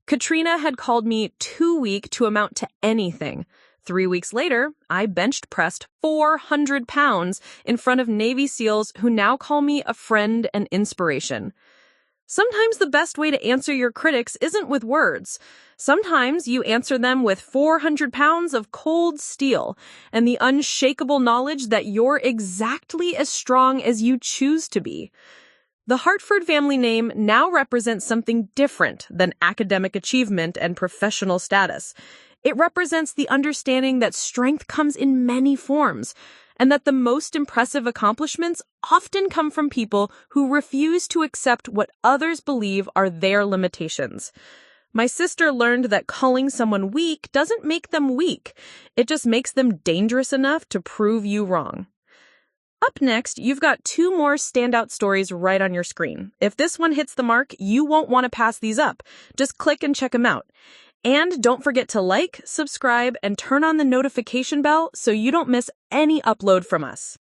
Katrina had called me too weak to amount to anything. 3 weeks later, I benched pressed 400 pounds in front of Navy SEALs who now call me a friend and inspiration. Sometimes the best way to answer your critics isn't with words. Sometimes you answer them with 400 pounds of cold steel and the unshakable knowledge that you're exactly as strong as you choose to be. The Hartford family name now represents something different than academic achievement and professional status. It represents the understanding that strength comes in many forms, and that the most impressive accomplishments often come from people who refuse to accept what others believe are their limitations. My sister learned that calling someone weak doesn't make them weak. It just makes them dangerous enough to prove you wrong. Up next, you've got 2 more standout stories right on your screen. If this one hits the mark, you won't want to pass these up. Just click and check them out. And don't forget to like, subscribe, and turn on the notification bell so you don't miss any upload from us.